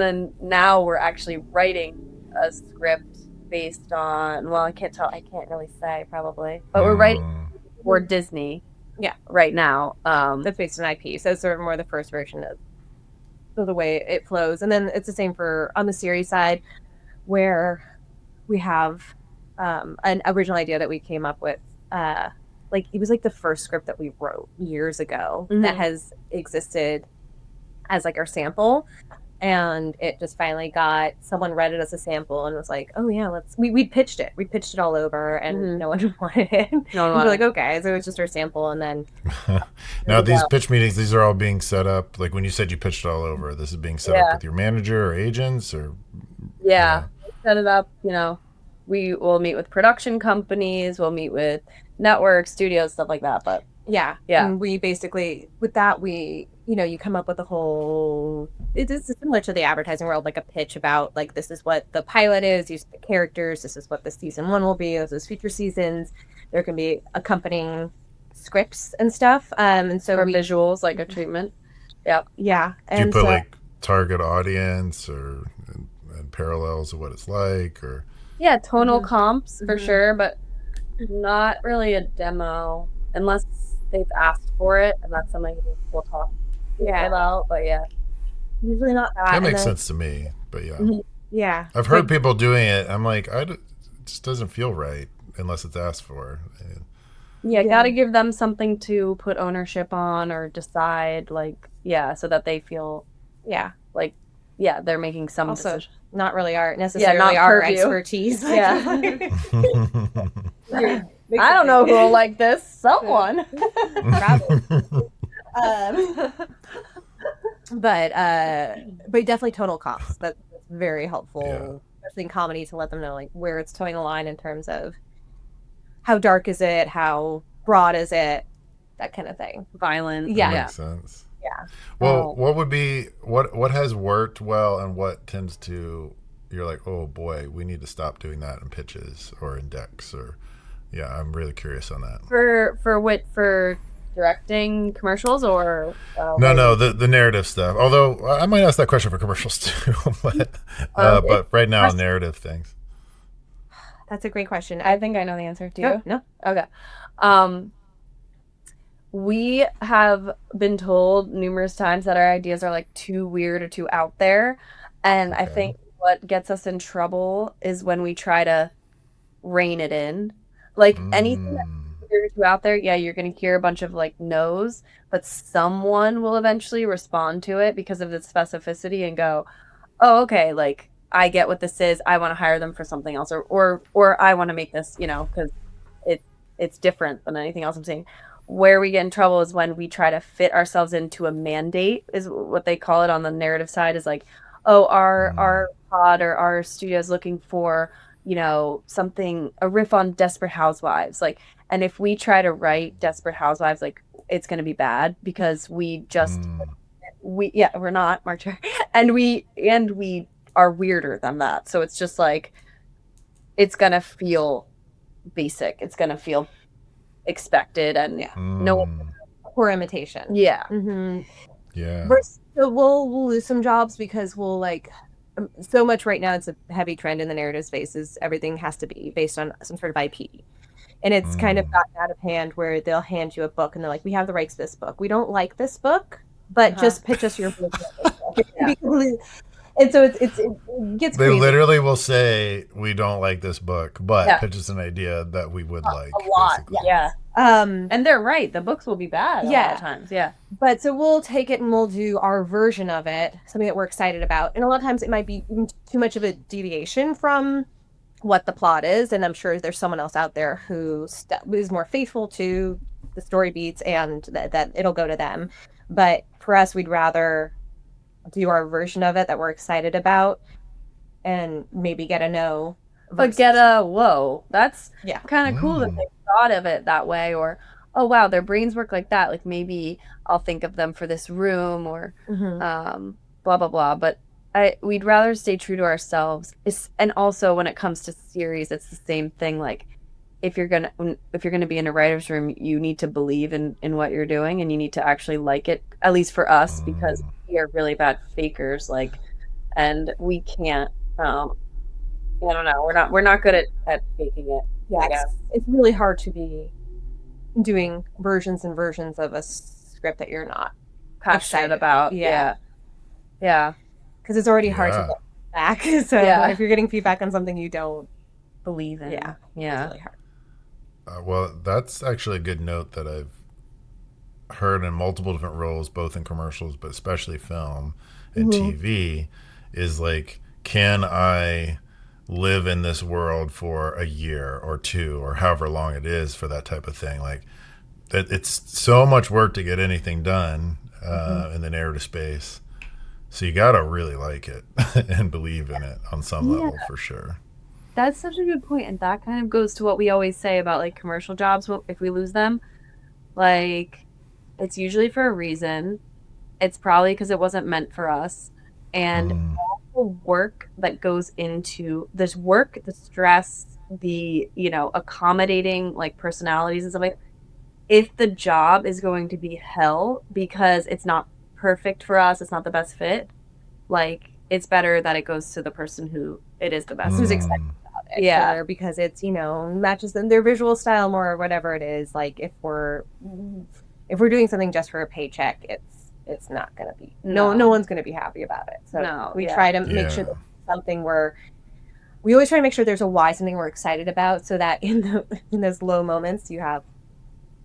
[SPEAKER 2] then now we're actually writing a script based on, well, I can't really say probably, but we're writing for Disney right now.
[SPEAKER 1] that's based on IP. So it's sort of more the first version of the way it flows. And then it's the same for on the series side, where we have an original idea that we came up with. Like it was like the first script that we wrote years ago that has existed as like our sample, and it just finally got someone read it as a sample and was like, oh yeah, we pitched it all over, and no one wanted it.
[SPEAKER 2] No one
[SPEAKER 1] We're like, okay, so it's just our sample. And then
[SPEAKER 3] Now these pitch meetings, these are all being set up. Like when you said you pitched it all over, this is being set up with your manager or agents, or
[SPEAKER 2] set it up. We will meet with production companies, we'll meet with networks, studios, stuff like that. But
[SPEAKER 1] and we basically with that you come up with a whole, it is similar to the advertising world, like a pitch about like, this is what the pilot is, these are the characters, this is what the season 1 will be, this is future seasons, there can be accompanying scripts and stuff, and so
[SPEAKER 2] visuals, like a treatment.
[SPEAKER 1] And
[SPEAKER 3] do you put like target audience or and parallels of what it's like, or
[SPEAKER 2] tonal comps for sure, but not really a demo unless they've asked for it, and that's something we'll talk Yeah. Well, but yeah.
[SPEAKER 1] Usually not that.
[SPEAKER 3] That
[SPEAKER 1] and
[SPEAKER 3] makes
[SPEAKER 1] then-
[SPEAKER 3] sense to me, but yeah.
[SPEAKER 1] Yeah.
[SPEAKER 3] I've heard people doing it. I'm like, it just doesn't feel right unless it's asked for.
[SPEAKER 2] Yeah,
[SPEAKER 1] Yeah.
[SPEAKER 2] gotta give them something to put ownership on or decide, like, yeah, so that they feel
[SPEAKER 1] Yeah.
[SPEAKER 2] like, yeah, they're making some
[SPEAKER 1] Also,
[SPEAKER 2] decision.
[SPEAKER 1] not really necessarily
[SPEAKER 2] not
[SPEAKER 1] our
[SPEAKER 2] purview.
[SPEAKER 1] expertise.
[SPEAKER 2] Yeah. I don't know who'll like this. Someone.
[SPEAKER 1] Um, but definitely total costs. That's very helpful, especially in comedy, to let them know like where it's towing the line in terms of how dark is it, how broad is it, that kind of thing.
[SPEAKER 2] Violent.
[SPEAKER 1] Yeah.
[SPEAKER 3] That makes sense.
[SPEAKER 1] Yeah.
[SPEAKER 3] Well, what would be what has worked well and what tends to you're like, oh boy, we need to stop doing that in pitches or in decks or I'm really curious on that.
[SPEAKER 2] For directing commercials or
[SPEAKER 3] No, the narrative stuff. Although I might ask that question for commercials too, but right now narrative things.
[SPEAKER 1] That's a great question.
[SPEAKER 2] I think I know the answer. Do
[SPEAKER 1] No,
[SPEAKER 2] you?
[SPEAKER 1] no.
[SPEAKER 2] Okay. We have been told numerous times that our ideas are like too weird or too out there. And I think what gets us in trouble is when we try to rein it in. Like anything that's weird or too out there, yeah, you're going to hear a bunch of like no's, but someone will eventually respond to it because of the specificity and go, oh, okay, like I get what this is. I want to hire them for something else or I want to make this, because it's different than anything else I'm seeing. Where we get in trouble is when we try to fit ourselves into a mandate, is what they call it on the narrative side, is like, oh, our pod or our studio is looking for, something, a riff on Desperate Housewives. Like, and if we try to write Desperate Housewives, like it's going to be bad because we're not Marcher. and we are weirder than that. So it's just like, it's going to feel basic. It's going to feel expected and
[SPEAKER 1] Poor imitation.
[SPEAKER 2] Yeah.
[SPEAKER 1] Mm-hmm.
[SPEAKER 3] Yeah.
[SPEAKER 1] So we'll lose some jobs because we'll like so much right now. It's a heavy trend in the narrative space is everything has to be based on some sort of IP. And it's kind of gotten out of hand where they'll hand you a book and they're like, we have the rights to this book. We don't like this book, but just pitch us your book. And so it gets
[SPEAKER 3] They
[SPEAKER 1] crazy.
[SPEAKER 3] literally will say, we don't like this book, but pitch us an idea that we would like.
[SPEAKER 2] A lot.
[SPEAKER 3] Basically.
[SPEAKER 2] Yeah. And they're right. The books will be bad a lot of times. Yeah.
[SPEAKER 1] But so we'll take it and we'll do our version of it, something that we're excited about. And a lot of times it might be too much of a deviation from what the plot is. And I'm sure there's someone else out there who is more faithful to the story beats and that it'll go to them. But for us, we'd rather do our version of it that we're excited about and maybe get a no.
[SPEAKER 2] But get a whoa. That's kind of cool that
[SPEAKER 3] Mm.
[SPEAKER 2] they thought of it that way, or oh wow, their brains work like that. Like maybe I'll think of them for this room or blah blah blah. But we'd rather stay true to ourselves. And also when it comes to series, it's the same thing. Like if you're gonna be in a writer's room, you need to believe in what you're doing and you need to actually like it. At least for us, because we are really bad fakers. Like, and we can't. I don't know. We're not good at faking it.
[SPEAKER 1] Yeah,
[SPEAKER 2] I guess.
[SPEAKER 1] it's really hard to be doing versions and versions of a script that you're not
[SPEAKER 2] Passionate about. Yeah.
[SPEAKER 1] because it's already hard to get back. So
[SPEAKER 2] Yeah.
[SPEAKER 1] if you're getting feedback on something you don't,
[SPEAKER 2] Believe in.
[SPEAKER 1] it's really hard.
[SPEAKER 3] Well, that's actually a good note that I've heard in multiple different roles, both in commercials, but especially film and TV, is like, can I live in this world for a year or two or however long it is for that type of thing? Like, it's so much work to get anything done in the narrative space. So you got to really like it and believe in it on some level for sure.
[SPEAKER 2] That's such a good point, and that kind of goes to what we always say about like commercial jobs. If we lose them, like it's usually for a reason. It's probably because it wasn't meant for us, and all the work that goes into this work, the stress, the accommodating like personalities and stuff like. If the job is going to be hell because it's not perfect for us, it's not the best fit. Like it's better that it goes to the person who it is the best, who's excited.
[SPEAKER 1] Yeah, because it's matches them their visual style more or whatever it is. Like if we're doing something just for a paycheck, it's not going to be,
[SPEAKER 2] No.
[SPEAKER 1] no one's going to be happy about it. So
[SPEAKER 2] No,
[SPEAKER 1] we
[SPEAKER 2] yeah.
[SPEAKER 1] try to make sure that something we always try to make sure there's a why, something we're excited about, so that in those low moments you have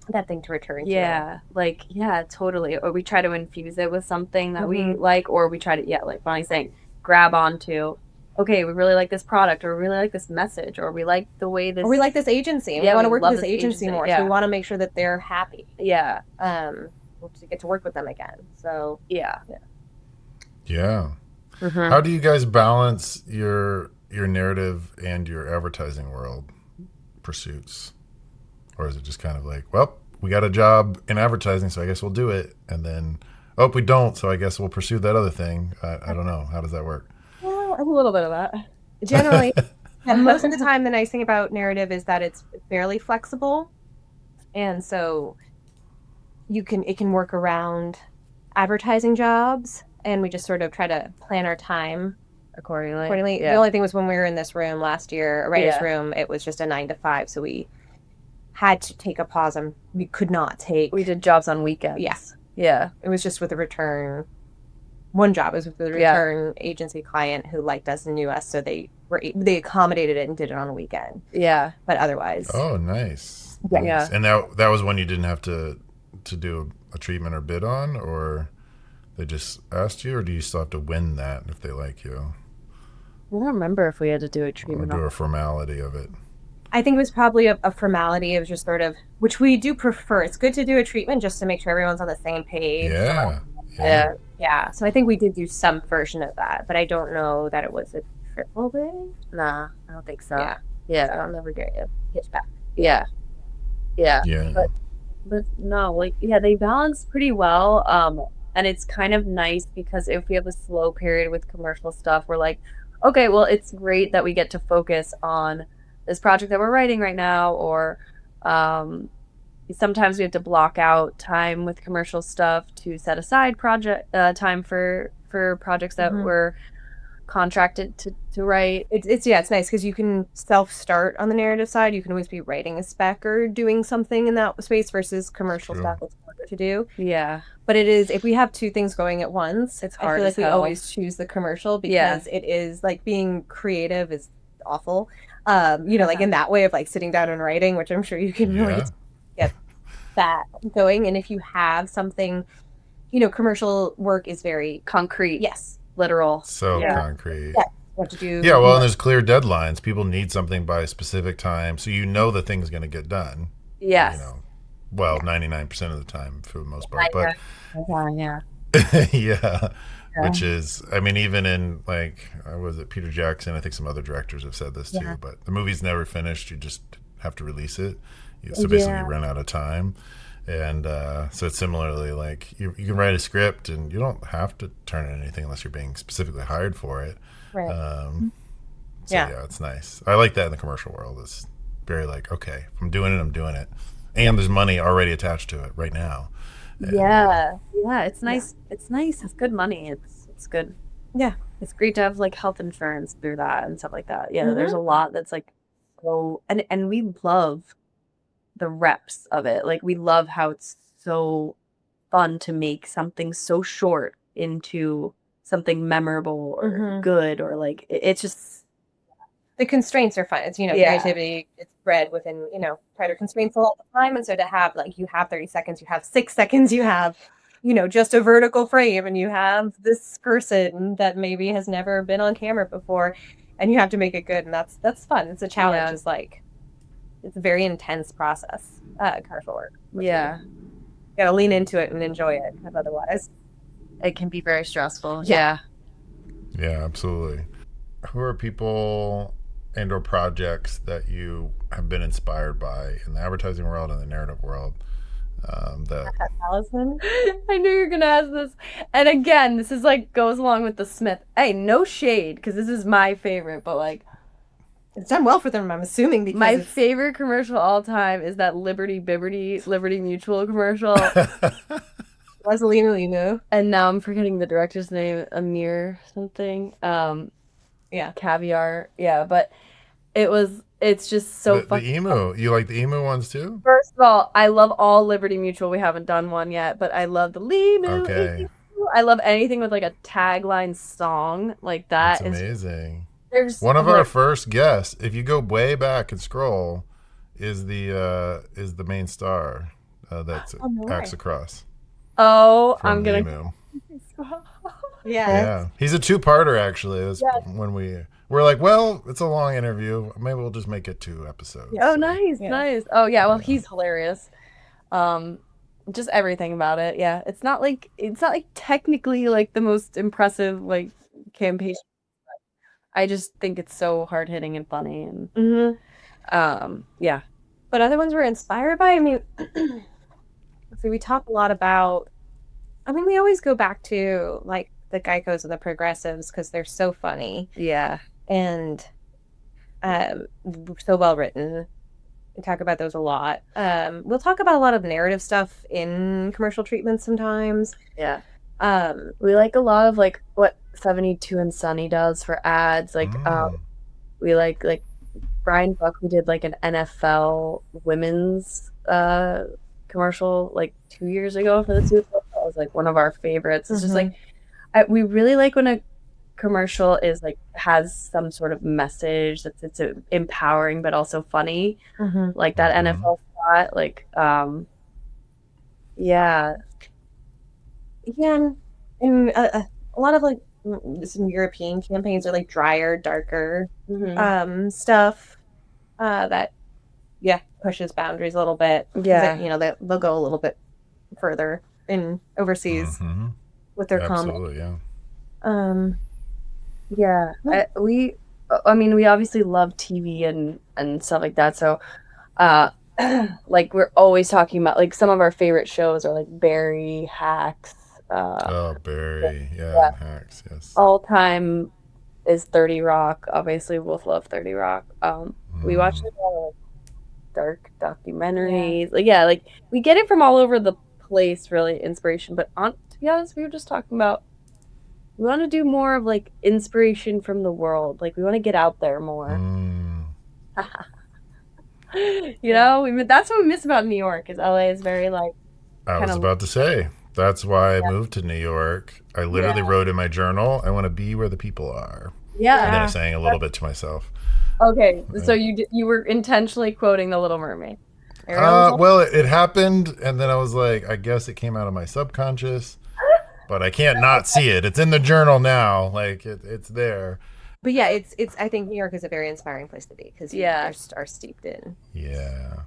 [SPEAKER 1] that thing to return to.
[SPEAKER 2] Yeah, like, yeah, totally. Or we try to infuse it with something that we like, or we try to, yeah, like Bonnie's saying, grab onto, okay, we really like this product, or we really like this message, or we like the way this...
[SPEAKER 1] Or we like this agency.
[SPEAKER 2] Yeah,
[SPEAKER 1] we want to
[SPEAKER 2] we
[SPEAKER 1] work with
[SPEAKER 2] love
[SPEAKER 1] this agency more,
[SPEAKER 2] yeah.
[SPEAKER 1] so we want to make sure that they're happy.
[SPEAKER 2] Yeah.
[SPEAKER 1] To get to work with them again. So,
[SPEAKER 2] yeah.
[SPEAKER 3] Yeah.
[SPEAKER 2] Mhm.
[SPEAKER 3] How do you guys balance your narrative and your advertising world pursuits? Or is it just kind of like, well, we got a job in advertising, so I guess we'll do it. And then, oh, we don't, so I guess we'll pursue that other thing. I don't know. How does that work?
[SPEAKER 2] Well, a little bit of that.
[SPEAKER 1] Generally, most of the time, the nice thing about narrative is that it's fairly flexible. And so it can work around advertising jobs. And we just sort of try to plan our time accordingly.
[SPEAKER 2] Yeah.
[SPEAKER 1] The only thing was when we were in this room last year, a writer's
[SPEAKER 2] Yeah.
[SPEAKER 1] room, it was just a 9 to 5. So we had to take a pause, and we could not take.
[SPEAKER 2] We did jobs on weekends.
[SPEAKER 1] Yes.
[SPEAKER 2] Yeah.
[SPEAKER 1] It was just with a return. One job was with a return agency client who liked us and knew us, so they accommodated it and did it on a weekend.
[SPEAKER 2] Yeah.
[SPEAKER 1] But otherwise,
[SPEAKER 3] Oh, nice.
[SPEAKER 1] Yeah.
[SPEAKER 3] Nice. And that was when you didn't have to do a treatment or bid on, or they just asked you, or do you still have to win that if they like you?
[SPEAKER 2] I don't remember if we had to do a
[SPEAKER 3] Or
[SPEAKER 2] treatment.
[SPEAKER 3] do a formality of it?
[SPEAKER 1] I think it was probably a formality of just sort of, which we do prefer. It's good to do a treatment just to make sure everyone's on the same page.
[SPEAKER 3] Yeah.
[SPEAKER 1] Yeah. So I think we did do some version of that, but I don't know that it was a triple bid.
[SPEAKER 2] Nah, I don't think so.
[SPEAKER 1] Yeah.
[SPEAKER 2] Yeah.
[SPEAKER 1] So I'll never get a pitch back.
[SPEAKER 2] Yeah. Yeah.
[SPEAKER 3] Yeah.
[SPEAKER 2] But no, like, yeah, they balance pretty well. And it's kind of nice because if we have a slow period with commercial stuff, we're like, okay, well, it's great that we get to focus on this project that we're writing right now, or sometimes we have to block out time with commercial stuff to set aside project time for projects that we're contracted to write.
[SPEAKER 1] It's nice because you can self-start on the narrative side. You can always be writing a spec or doing something in that space versus commercial stuff that's harder to do.
[SPEAKER 2] Yeah.
[SPEAKER 1] But it is, if we have two things going at once,
[SPEAKER 2] It's
[SPEAKER 1] I
[SPEAKER 2] hard
[SPEAKER 1] feel
[SPEAKER 2] as
[SPEAKER 1] like we
[SPEAKER 2] hell.
[SPEAKER 1] always choose the commercial because it is like being creative is awful. Like in that way of like sitting down and writing, which I'm sure you can really get that going. And if you have something, commercial work is very
[SPEAKER 2] Concrete.
[SPEAKER 1] yes,
[SPEAKER 2] Literal.
[SPEAKER 3] So
[SPEAKER 2] Yeah.
[SPEAKER 3] concrete.
[SPEAKER 1] Yeah. What to do.
[SPEAKER 3] Yeah, well, and there's clear deadlines. People need something by a specific time, so the thing's going to get done.
[SPEAKER 2] Yes.
[SPEAKER 3] 99% of the time for the most part. But
[SPEAKER 2] Yeah.
[SPEAKER 3] yeah, which is, I mean, even in like, was it Peter Jackson? I think some other directors have said this too. But the movie's never finished. You just have to release it. So basically, you run out of time. And so it's similarly like you can write a script and you don't have to turn in anything unless you're being specifically hired for it.
[SPEAKER 1] Right.
[SPEAKER 3] Yeah, it's nice. I like that in the commercial world. It's very like, okay, if I'm doing it, I'm doing it. And there's money already attached to it right now. And,
[SPEAKER 2] Yeah. It's nice. It's nice. It's good money. It's good.
[SPEAKER 1] Yeah.
[SPEAKER 2] It's great to have like health insurance through that and stuff like that. Yeah, there's a lot that's like so, and we love the reps of it. Like we love how it's so fun to make something so short into something memorable or good, or like it's just
[SPEAKER 1] The constraints are fun. It's, creativity, it's bred within, tighter constraints all the time. And so to have, like, you have 30 seconds, you have 6 seconds, you have, just a vertical frame, and you have this person that maybe has never been on camera before, and you have to make it good. And that's fun. It's a challenge.
[SPEAKER 2] Yeah.
[SPEAKER 1] It's like, it's a very intense process, commercial work.
[SPEAKER 2] yeah.
[SPEAKER 1] You gotta lean into it and enjoy it, because otherwise.
[SPEAKER 2] It can be very stressful.
[SPEAKER 1] Yeah.
[SPEAKER 3] Yeah, absolutely. Who are people and or projects that you have been inspired by in the advertising world and the narrative world? That
[SPEAKER 1] Allison?
[SPEAKER 2] I knew you were gonna ask this. And again, this is like goes along with the Smith. Hey, no shade, because this is my favorite, but like
[SPEAKER 1] It's done well for them, I'm assuming, because
[SPEAKER 2] my favorite commercial all time is that Liberty Mutual commercial.
[SPEAKER 1] Leslie.
[SPEAKER 2] And now I'm forgetting the director's name, Amir something.
[SPEAKER 1] Yeah.
[SPEAKER 2] Caviar. Yeah, but it was It's just so
[SPEAKER 3] The
[SPEAKER 2] fun.
[SPEAKER 3] emu. You like the emu ones too?
[SPEAKER 2] First of all, I love all Liberty Mutual. We haven't done one yet, but I love the Limu.
[SPEAKER 3] Okay.
[SPEAKER 2] I love anything with like a tagline song like
[SPEAKER 3] That's
[SPEAKER 2] that.
[SPEAKER 3] amazing.
[SPEAKER 2] There's
[SPEAKER 3] One of our first guests, if you go way back and scroll, is the main star that
[SPEAKER 1] Oh, no
[SPEAKER 3] acts
[SPEAKER 1] way.
[SPEAKER 3] across
[SPEAKER 2] Oh,
[SPEAKER 3] from
[SPEAKER 2] I'm
[SPEAKER 3] the
[SPEAKER 2] gonna.
[SPEAKER 3] emu.
[SPEAKER 1] Yeah.
[SPEAKER 3] Yeah, he's a two-parter actually. That's when we're like, well, it's a long interview. Maybe we'll just make it 2 episodes.
[SPEAKER 2] Oh,
[SPEAKER 3] So,
[SPEAKER 2] nice,
[SPEAKER 1] Yeah.
[SPEAKER 2] nice. Oh yeah, well he's hilarious. Just everything about it. Yeah, it's not like technically like the most impressive like campaign. I just think it's so hard hitting and funny and yeah.
[SPEAKER 1] But other ones we're inspired by. I mean, so we talk a lot about. I mean, we always go back to like the Geicos and the Progressives because they're so funny
[SPEAKER 2] Yeah.
[SPEAKER 1] and so well written. We talk about those a lot. We'll talk about a lot of narrative stuff in commercial treatments sometimes.
[SPEAKER 2] Yeah. We like a lot of like what 72 and Sunny does for ads. Like we like Brian Buckley did like an NFL women's commercial like 2 years ago for the Super Bowl. That was like one of our favorites. It's just like we really like when a commercial is like has some sort of message that's it's empowering but also funny. Like that NFL spot. Like yeah.
[SPEAKER 1] Yeah, and a lot of like some European campaigns are like drier, darker stuff that pushes boundaries a little bit. 'Cause
[SPEAKER 2] Yeah.
[SPEAKER 1] you know they'll go a little bit further in overseas with their comment.
[SPEAKER 3] absolutely, yeah.
[SPEAKER 2] Yeah, we obviously love TV and stuff like that. So, like we're always talking about like some of our favorite shows are like Barry, Hacks.
[SPEAKER 3] Barry, yeah, Hacks, yes.
[SPEAKER 2] All time is 30 Rock. Obviously, we both love 30 Rock. We watch like a lot of like, dark documentaries. Like we get it from all over the place. Really, inspiration. But to be honest, we were just talking about. We want to do more of like inspiration from the world. Like we want to get out there more. You know, that's what we miss about New York. Is LA is very like.
[SPEAKER 3] I was about to say that's why I moved to New York. I literally wrote in my journal, "I want to be where the people are."
[SPEAKER 2] Yeah,
[SPEAKER 3] and then I sang a little bit to myself.
[SPEAKER 2] Okay, so you were intentionally quoting The Little Mermaid.
[SPEAKER 3] Well, it happened, and then I was like, I guess it came out of my subconscious. But I can't not see it. It's in the journal now. Like it's there.
[SPEAKER 1] But yeah, it's. I think New York is a very inspiring place to be because you are steeped in.
[SPEAKER 3] Yeah.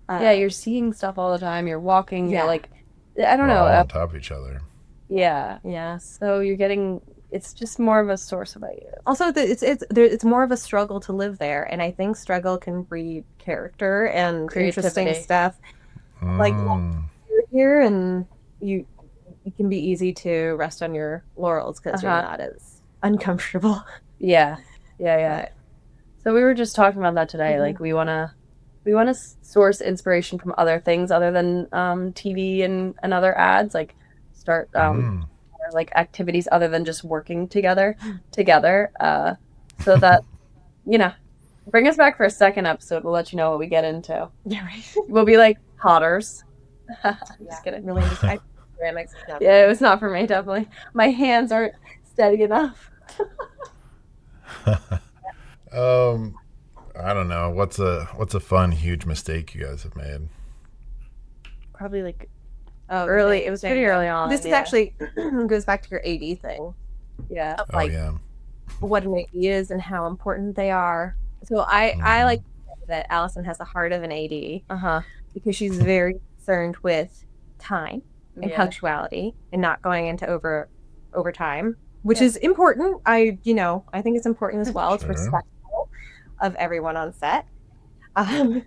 [SPEAKER 2] You're seeing stuff all the time. You're walking. You're like, I don't
[SPEAKER 3] We're
[SPEAKER 2] know.
[SPEAKER 3] all on top of each other.
[SPEAKER 2] Yeah. So you're getting. It's just more of a source of ideas.
[SPEAKER 1] Also, it's more of a struggle to live there, and I think struggle can breed character and interesting stuff. Like you're here, and you. It can be easy to rest on your laurels because you're not as uncomfortable.
[SPEAKER 2] Yeah. So we were just talking about that today. Like we wanna source inspiration from other things other than TV and other ads. Like start like activities other than just working together. So that bring us back for a second episode. We'll let you know what we get into.
[SPEAKER 1] Yeah, right.
[SPEAKER 2] We'll be like Potters.
[SPEAKER 1] Just kidding. Really, ceramics.
[SPEAKER 2] Yeah, it was not for me. Definitely, my hands aren't steady enough.
[SPEAKER 3] I don't know. What's a fun, huge mistake you guys have made?
[SPEAKER 2] Probably like
[SPEAKER 1] early.
[SPEAKER 2] It was pretty early on.
[SPEAKER 1] This is actually goes back to your AD thing.
[SPEAKER 2] Yeah.
[SPEAKER 1] Like what an AD is and how important they are. So I like to say that Allison has the heart of an AD. Because she's very concerned with time and punctuality and not going into overtime, which is important. I think it's important as well. It's respectful of everyone on set.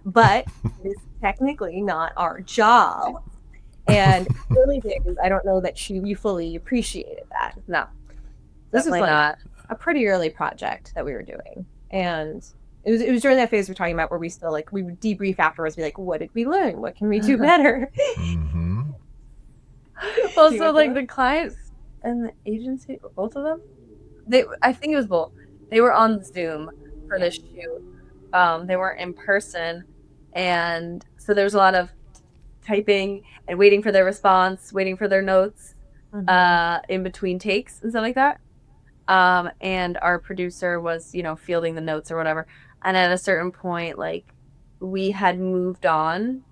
[SPEAKER 1] But it is technically not our job. And early days, I don't know that you fully appreciated that. No. This is like not a pretty early project that we were doing. And it was during that phase we're talking about where we still we would debrief afterwards, be like, what did we learn? What can we do better?
[SPEAKER 2] Well, so like the clients and the agency, both of them, I think it was both. They were on Zoom for this shoot, They weren't in person, and so there was a lot of typing and waiting for their response, waiting for their notes, in between takes and stuff like that. And our producer was, fielding the notes or whatever. And at a certain point, like, we had moved on.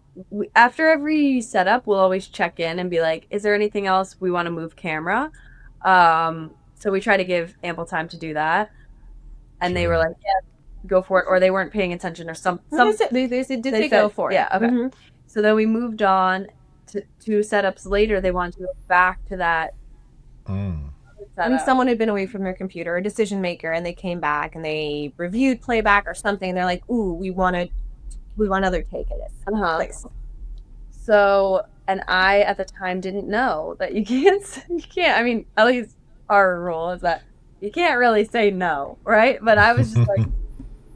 [SPEAKER 2] After every setup, we'll always check in and be like, is there anything else we want to move camera? So we try to give ample time to do that. And they were like, yeah, go for it. Or they weren't paying attention or some
[SPEAKER 1] They said go for it.
[SPEAKER 2] Yeah, okay. So then we moved on to two setups later. They wanted to go back to that.
[SPEAKER 1] I mean, someone had been away from their computer, a decision maker, and they came back and they reviewed playback or something. And they're like, "Ooh, we want another take at it." Place.
[SPEAKER 2] So, and I at the time didn't know that you can't. I mean, at least our rule is that you can't really say no, right? But I was just like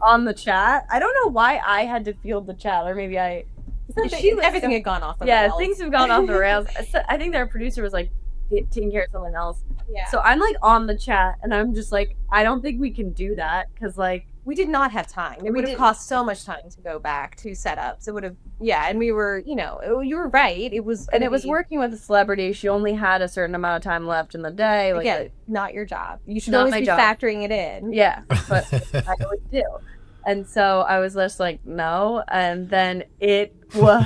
[SPEAKER 2] on the chat. I don't know why I had to field the chat, or maybe
[SPEAKER 1] everything had gone off the rails.
[SPEAKER 2] Yeah, things have gone off the rails. I think their producer was like taking care of someone else.
[SPEAKER 1] Yeah.
[SPEAKER 2] So I'm like on the chat, and I'm just like, I don't think we can do that because like
[SPEAKER 1] we did not have time. It would have cost so much time to go back to setups. It would have, and we were, you were right. It was,
[SPEAKER 2] and it was working with a celebrity. She only had a certain amount of time left in the day. Like,
[SPEAKER 1] again, not your job. You should always be factoring it in.
[SPEAKER 2] Yeah, but I always do. And so I was just like, no. And then it was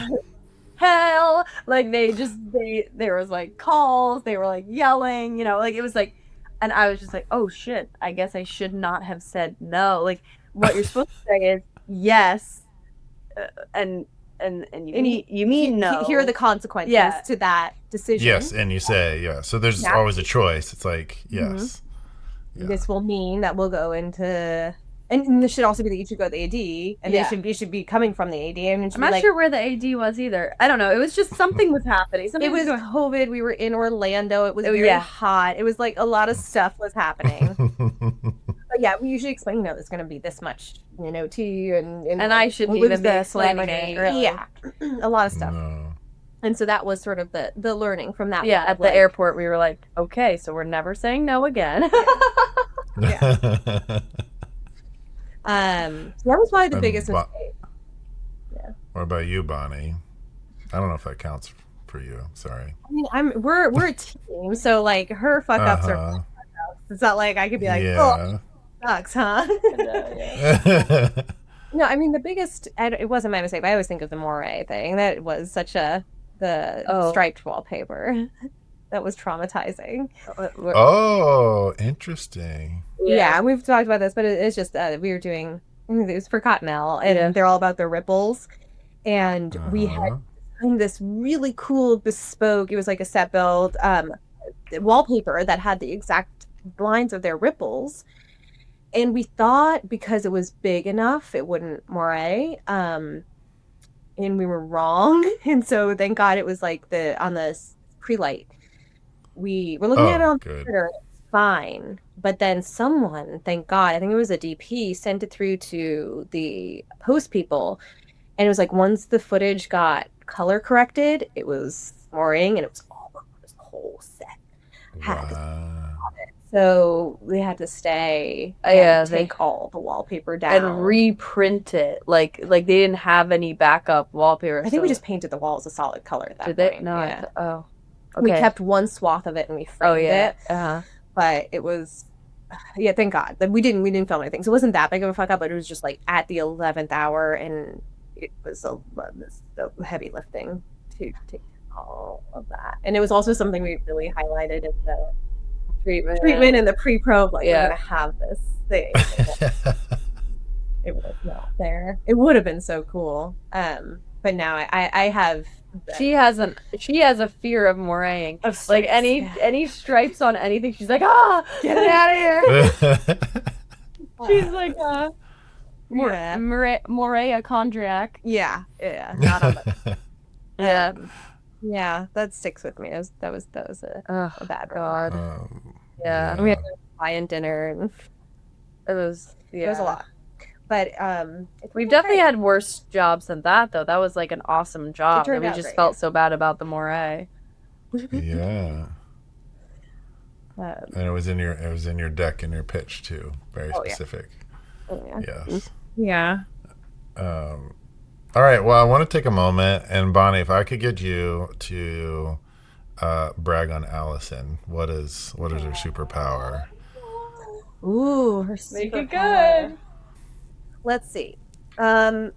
[SPEAKER 2] hell. Like there was like calls. They were like yelling, like it was like, and I was just like, oh shit, I guess I should not have said no. Like what you're supposed to say is yes. And you mean no.
[SPEAKER 1] Here are the consequences to that decision.
[SPEAKER 3] Yes, and you say So there's always a choice. It's like yes.
[SPEAKER 1] Yeah. This will mean that we'll go into. And this should also be that you should go to the AD, and it should be coming from the AD. And
[SPEAKER 2] I'm not sure where the AD was either. I don't know. It was just something was happening.
[SPEAKER 1] It was COVID. We were in Orlando. It was very hot. It was like a lot of stuff was happening. But yeah, we usually explain, there's going to be this much, tea, and
[SPEAKER 2] I shouldn't even be explaining it. Really.
[SPEAKER 1] Yeah, a lot of stuff. No. And so that was sort of the learning from that.
[SPEAKER 2] Yeah, at the airport, we were like, okay, so we're never saying no again.
[SPEAKER 1] Yeah. So that was probably the biggest mistake.
[SPEAKER 3] Yeah. What about you, Bonnie? I don't know if that counts for you. Sorry.
[SPEAKER 1] I mean, we're a team, so like her fuck ups are fuck ups. It's not like I could be like, oh, sucks, huh? No, I mean the biggest. It wasn't my mistake, but I always think of the Moray thing. That was such the striped wallpaper. That was traumatizing.
[SPEAKER 3] Oh, interesting.
[SPEAKER 1] Yeah, we've talked about this, but it's just we were doing it was for Cottonelle, and they're all about the ripples, and we had this really cool bespoke. It was like a set build wallpaper that had the exact lines of their ripples, and we thought because it was big enough, it wouldn't moray. And we were wrong, and so thank God it was like on the pre-light. We were looking at it on Twitter. Fine, but then someone, thank God, I think it was a DP, sent it through to the post people, and it was like once the footage got color corrected, it was moraying, and it was all over this whole set. So we had to stay. Take all the wallpaper down
[SPEAKER 2] and reprint it. Like they didn't have any backup wallpaper.
[SPEAKER 1] I think we just painted the walls a solid color at that point.
[SPEAKER 2] Did they? No. Yeah.
[SPEAKER 1] Okay. We kept one swath of it and we framed it. But it was, thank God that we didn't film anything. So it wasn't that big of a fuck up, but it was just like at the 11th hour, and it was a heavy lifting to take all of that. And it was also something we really highlighted in the treatment and the pre-pro. Like we're gonna have this thing. It was not there. It would have been so cool. But now I have.
[SPEAKER 2] She has a fear of moraying. Of stripes, like any stripes on anything, she's like, get it out of here. She's like morayachondriac.
[SPEAKER 1] Yeah. Not on
[SPEAKER 2] the
[SPEAKER 1] yeah, that sticks with me. That was a bad one.
[SPEAKER 2] Yeah.
[SPEAKER 1] We had a client dinner, and
[SPEAKER 2] it was
[SPEAKER 1] a lot. But
[SPEAKER 2] we've definitely had worse jobs than that, though. That was like an awesome job, and we just felt so bad about the moray.
[SPEAKER 3] Yeah. And it was in your deck and your pitch too. Very specific.
[SPEAKER 1] Yeah.
[SPEAKER 3] Yes.
[SPEAKER 1] Yeah.
[SPEAKER 3] All right. Well, I want to take a moment, and Bonnie, if I could get you to brag on Allison, what is her superpower?
[SPEAKER 1] Ooh, her
[SPEAKER 2] Make it
[SPEAKER 1] superpower.
[SPEAKER 2] good.
[SPEAKER 1] Let's see. I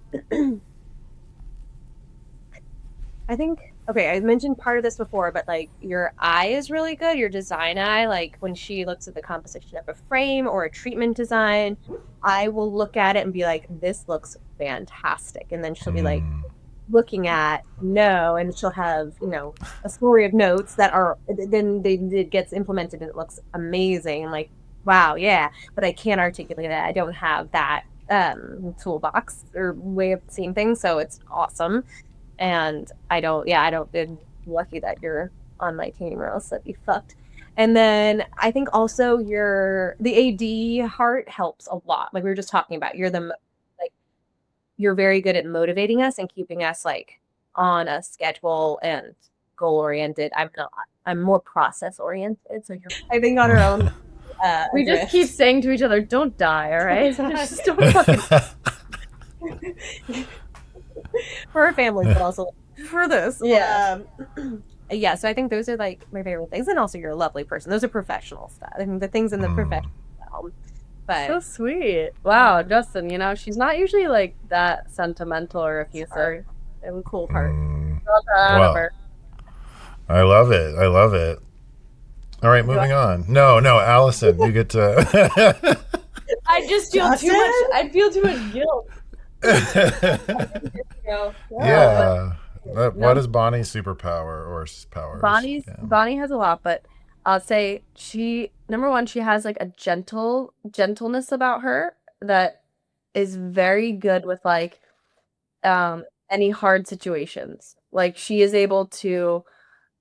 [SPEAKER 1] think, okay, I mentioned part of this before, but like your eye is really good, your design eye. Like when she looks at the composition of a frame or a treatment design, I will look at it and be like, this looks fantastic. And then she'll be like,
[SPEAKER 3] Mm,
[SPEAKER 1] looking at no, and she'll have, a story of notes that are, then it gets implemented and it looks amazing. And like, wow, yeah, but I can't articulate it. I don't have that toolbox or way of seeing things. So it's awesome. And I'm lucky that you're on my team or else that'd be fucked. And then I think also the AD heart helps a lot. Like we were just talking about, like, you're very good at motivating us and keeping us like on a schedule and goal oriented. I'm not. I'm more process oriented. So you're, I think, on her own.
[SPEAKER 2] We just keep saying to each other, "Don't die, all right? Just don't fucking."
[SPEAKER 1] For our families, but also for this.
[SPEAKER 2] Yeah.
[SPEAKER 1] Yeah, so I think those are like my favorite things. And also you're a lovely person. Those are professional stuff. I think the things in the professional realm. But
[SPEAKER 2] So sweet. Wow, Justin, she's not usually like that sentimental or effusive.
[SPEAKER 1] it was a cool part.
[SPEAKER 2] Proud of
[SPEAKER 3] well,
[SPEAKER 2] her.
[SPEAKER 3] I love it. I love it. All right, moving on. No, Allison, you get to.
[SPEAKER 2] I just feel too much. I feel too much guilt.
[SPEAKER 3] Yeah. What is Bonnie's superpower or powers? Yeah.
[SPEAKER 2] Bonnie has a lot, but I'll say number one, she has like a gentleness about her that is very good with like any hard situations. Like she is able to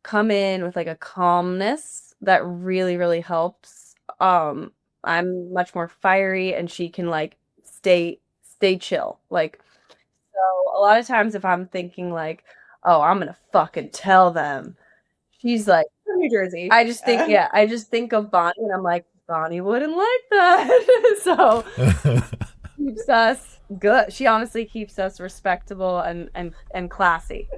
[SPEAKER 2] come in with like a calmness that really, really helps. I'm much more fiery and she can like stay chill. Like so a lot of times if I'm thinking like, oh, I'm gonna fucking tell them, she's like
[SPEAKER 1] From New Jersey.
[SPEAKER 2] I just think of Bonnie and I'm like, Bonnie wouldn't like that. So keeps us good. She honestly keeps us respectable and classy.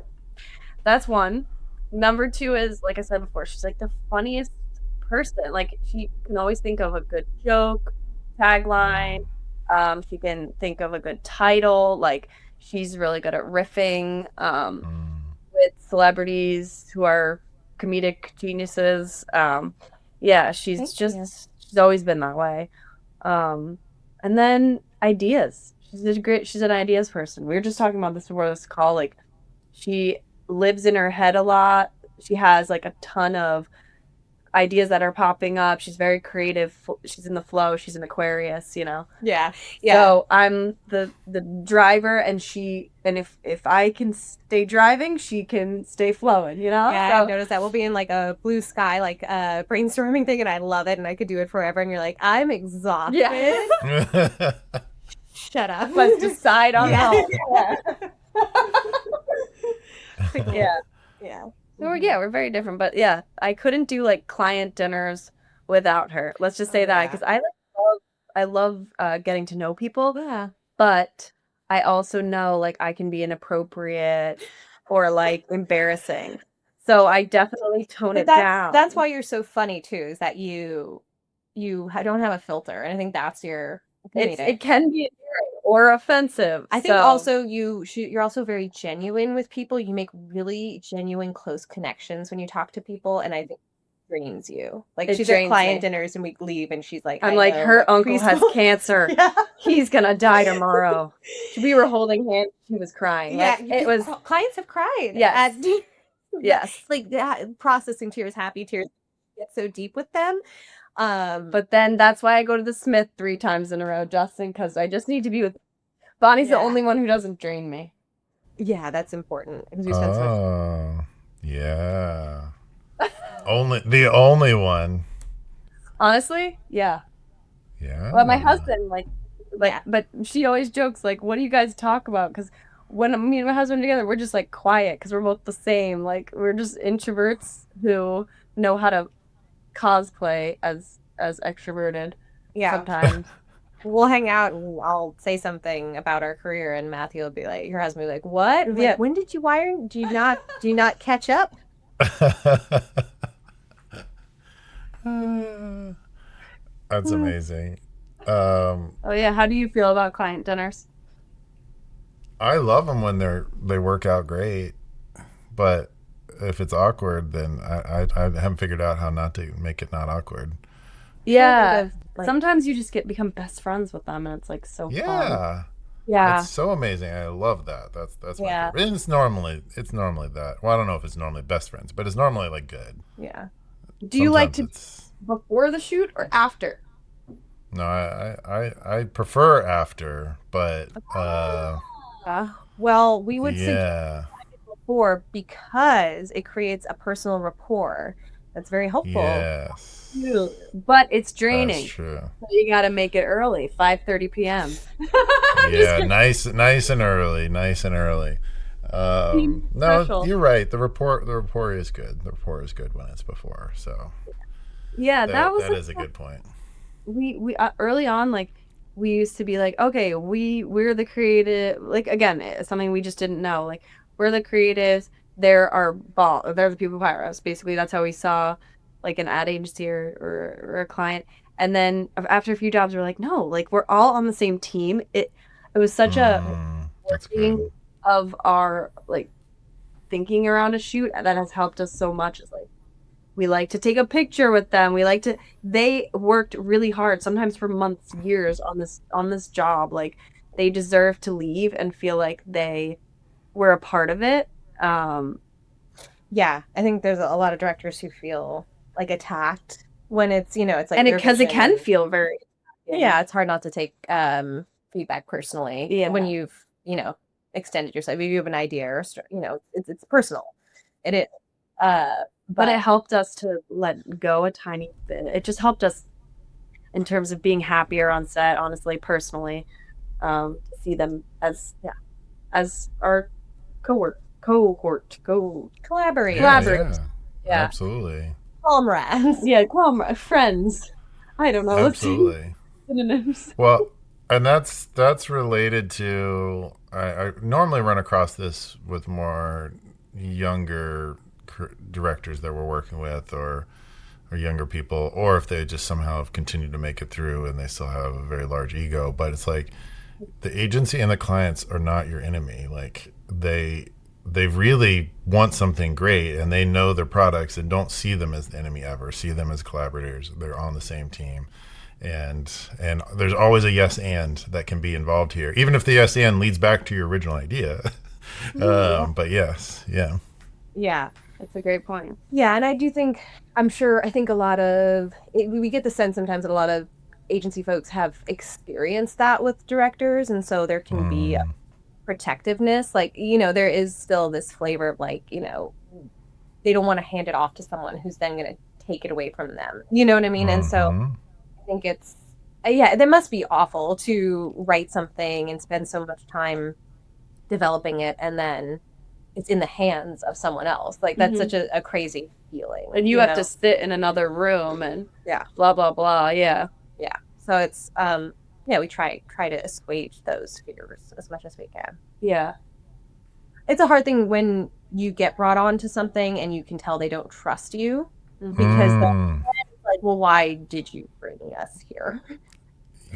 [SPEAKER 2] That's one. Number two is, like I said before, she's like the funniest person. Like she can always think of a good joke, tagline. She can think of a good title. Like she's really good at riffing with celebrities who are comedic geniuses. Yeah, she's always been that way. And then ideas. She's an ideas person. We were just talking about this before this call. Like she lives in her head a lot. She has like a ton of ideas that are popping up. She's very creative. She's in the flow. She's an Aquarius,
[SPEAKER 1] Yeah.
[SPEAKER 2] So I'm the driver, and if I can stay driving, she can stay flowing.
[SPEAKER 1] Yeah,
[SPEAKER 2] So,
[SPEAKER 1] I've noticed that we'll be in like a blue sky, like brainstorming thing, and I love it, and I could do it forever. And you're like, I'm exhausted.
[SPEAKER 2] Yeah.
[SPEAKER 1] Shut up.
[SPEAKER 2] Let's decide on that. Yeah.
[SPEAKER 1] Yeah.
[SPEAKER 2] So we're very different, but yeah, I couldn't do like client dinners without her. Let's just say that because I love getting to know people.
[SPEAKER 1] Yeah.
[SPEAKER 2] But I also know like I can be inappropriate or like embarrassing. So I definitely tone it down.
[SPEAKER 1] That's why you're so funny too, is that you don't have a filter, and I think that's your
[SPEAKER 2] it can be endearing or offensive.
[SPEAKER 1] I think also you're also very genuine with people. You make really genuine close connections when you talk to people, and I think it drains you. Like she's at client dinners and we leave and she's like,
[SPEAKER 2] I'm like, her uncle has cancer. Yeah. He's gonna die tomorrow. We were holding hands. She was crying.
[SPEAKER 1] Yeah,
[SPEAKER 2] like, it was.
[SPEAKER 1] Clients have cried.
[SPEAKER 2] Yes. Yes.
[SPEAKER 1] Like processing tears, happy tears, get so deep with them.
[SPEAKER 2] But then that's why I go to the Smith 3 times in a row, Justin, because I just need to be with Bonnie's the only one who doesn't drain me.
[SPEAKER 1] Yeah, that's important.
[SPEAKER 3] Yeah. the only one.
[SPEAKER 2] Honestly, yeah.
[SPEAKER 3] Yeah.
[SPEAKER 2] Well, my husband, but she always jokes, like, what do you guys talk about? Because when me and my husband are together, we're just, like, quiet because we're both the same. Like, we're just introverts who know how to cosplay as extroverted sometimes.
[SPEAKER 1] we'll hang out and I'll say something about our career, and Matthew will be like, your husband will be like, what? I'm
[SPEAKER 2] Yeah.
[SPEAKER 1] like, when did you wire? Do you not catch up?
[SPEAKER 3] That's amazing. Um,
[SPEAKER 2] Oh yeah, how do you feel about client dinners?
[SPEAKER 3] I love them when they work out great, but if it's awkward, then I haven't figured out how not to make it not awkward.
[SPEAKER 2] Yeah.
[SPEAKER 1] Like,
[SPEAKER 2] Sometimes you just become best friends with them, and it's like so fun.
[SPEAKER 3] Yeah,
[SPEAKER 2] Yeah.
[SPEAKER 3] it's so amazing. I love that. That's my
[SPEAKER 1] Yeah.
[SPEAKER 3] favorite. And it's normally that. Well, I don't know if it's normally best friends, but it's normally like good.
[SPEAKER 1] yeah.
[SPEAKER 2] Do you like to
[SPEAKER 3] Sometimes it's
[SPEAKER 2] before the shoot or after?
[SPEAKER 3] no. I prefer after, but
[SPEAKER 1] Well, we would suggest
[SPEAKER 3] yeah,
[SPEAKER 1] before because it creates a personal rapport that's very helpful.
[SPEAKER 3] yes,
[SPEAKER 2] But it's
[SPEAKER 3] that's
[SPEAKER 2] draining.
[SPEAKER 3] true.
[SPEAKER 2] So you got to make it early, 5:30 p.m.
[SPEAKER 3] Yeah, nice and early, nice and early. No,
[SPEAKER 2] Special.
[SPEAKER 3] you're right. The rapport is good. The rapport is good when it's before. So
[SPEAKER 2] Yeah, that was
[SPEAKER 3] that is a good point.
[SPEAKER 2] we early on, like we used to be like, okay, we're the creative, like again, something we just didn't know, like we're the creatives, they're the people who hire us. Basically, that's how we saw like an ad agency or a client. And then after a few jobs, we're like, no, like we're all on the same team. It was such a
[SPEAKER 3] That's
[SPEAKER 2] working
[SPEAKER 3] good.
[SPEAKER 2] of our like thinking around a shoot that has helped us so much. Is like we like to take a picture with them. They worked really hard, sometimes for months, years on this job. Like they deserve to leave and feel like they were a part of it.
[SPEAKER 1] Yeah, I think there's a lot of directors who feel like attacked when it's it's like
[SPEAKER 2] And
[SPEAKER 1] their
[SPEAKER 2] because it
[SPEAKER 1] vision
[SPEAKER 2] can
[SPEAKER 1] and-
[SPEAKER 2] feel very,
[SPEAKER 1] yeah, it's hard not to take feedback personally
[SPEAKER 2] Yeah.
[SPEAKER 1] when you've extended yourself. If you have an idea or it's personal. It is.
[SPEAKER 2] But it helped us to let go a tiny bit. It just helped us in terms of being happier on set, honestly, personally, to see them as our cohort.
[SPEAKER 1] collaborate.
[SPEAKER 2] Collaborators. Yeah.
[SPEAKER 3] Absolutely.
[SPEAKER 1] Comrades.
[SPEAKER 2] Yeah, friends. I don't know.
[SPEAKER 3] Absolutely.
[SPEAKER 2] Synonyms.
[SPEAKER 3] Well, and that's related to I normally run across this with more younger directors that we're working with, or younger people, or if they just somehow have continued to make it through and they still have a very large ego. But it's like the agency and the clients are not your enemy. Like they really want something great, and they know their products and don't see them as the enemy ever. See them as collaborators. They're on the same team. And there's always a yes and that can be involved here, even if the yes and leads back to your original idea. But yes, yeah.
[SPEAKER 1] Yeah.
[SPEAKER 2] That's a great point.
[SPEAKER 1] Yeah, and I think a lot of we get the sense sometimes that a lot of agency folks have experienced that with directors, and so there can be a protectiveness. Like, there is still this flavor of like, they don't want to hand it off to someone who's then going to take it away from them. You know what I mean? And so I think it's that must be awful to write something and spend so much time developing it, and then it's in the hands of someone else. Like that's such a crazy feeling.
[SPEAKER 2] And you have to sit in another room and blah blah blah. Yeah.
[SPEAKER 1] Yeah. So it's we try to assuage those fears as much as we can.
[SPEAKER 2] Yeah.
[SPEAKER 1] It's a hard thing when you get brought on to something and you can tell they don't trust you, because then it's like, well, why did you bring us here?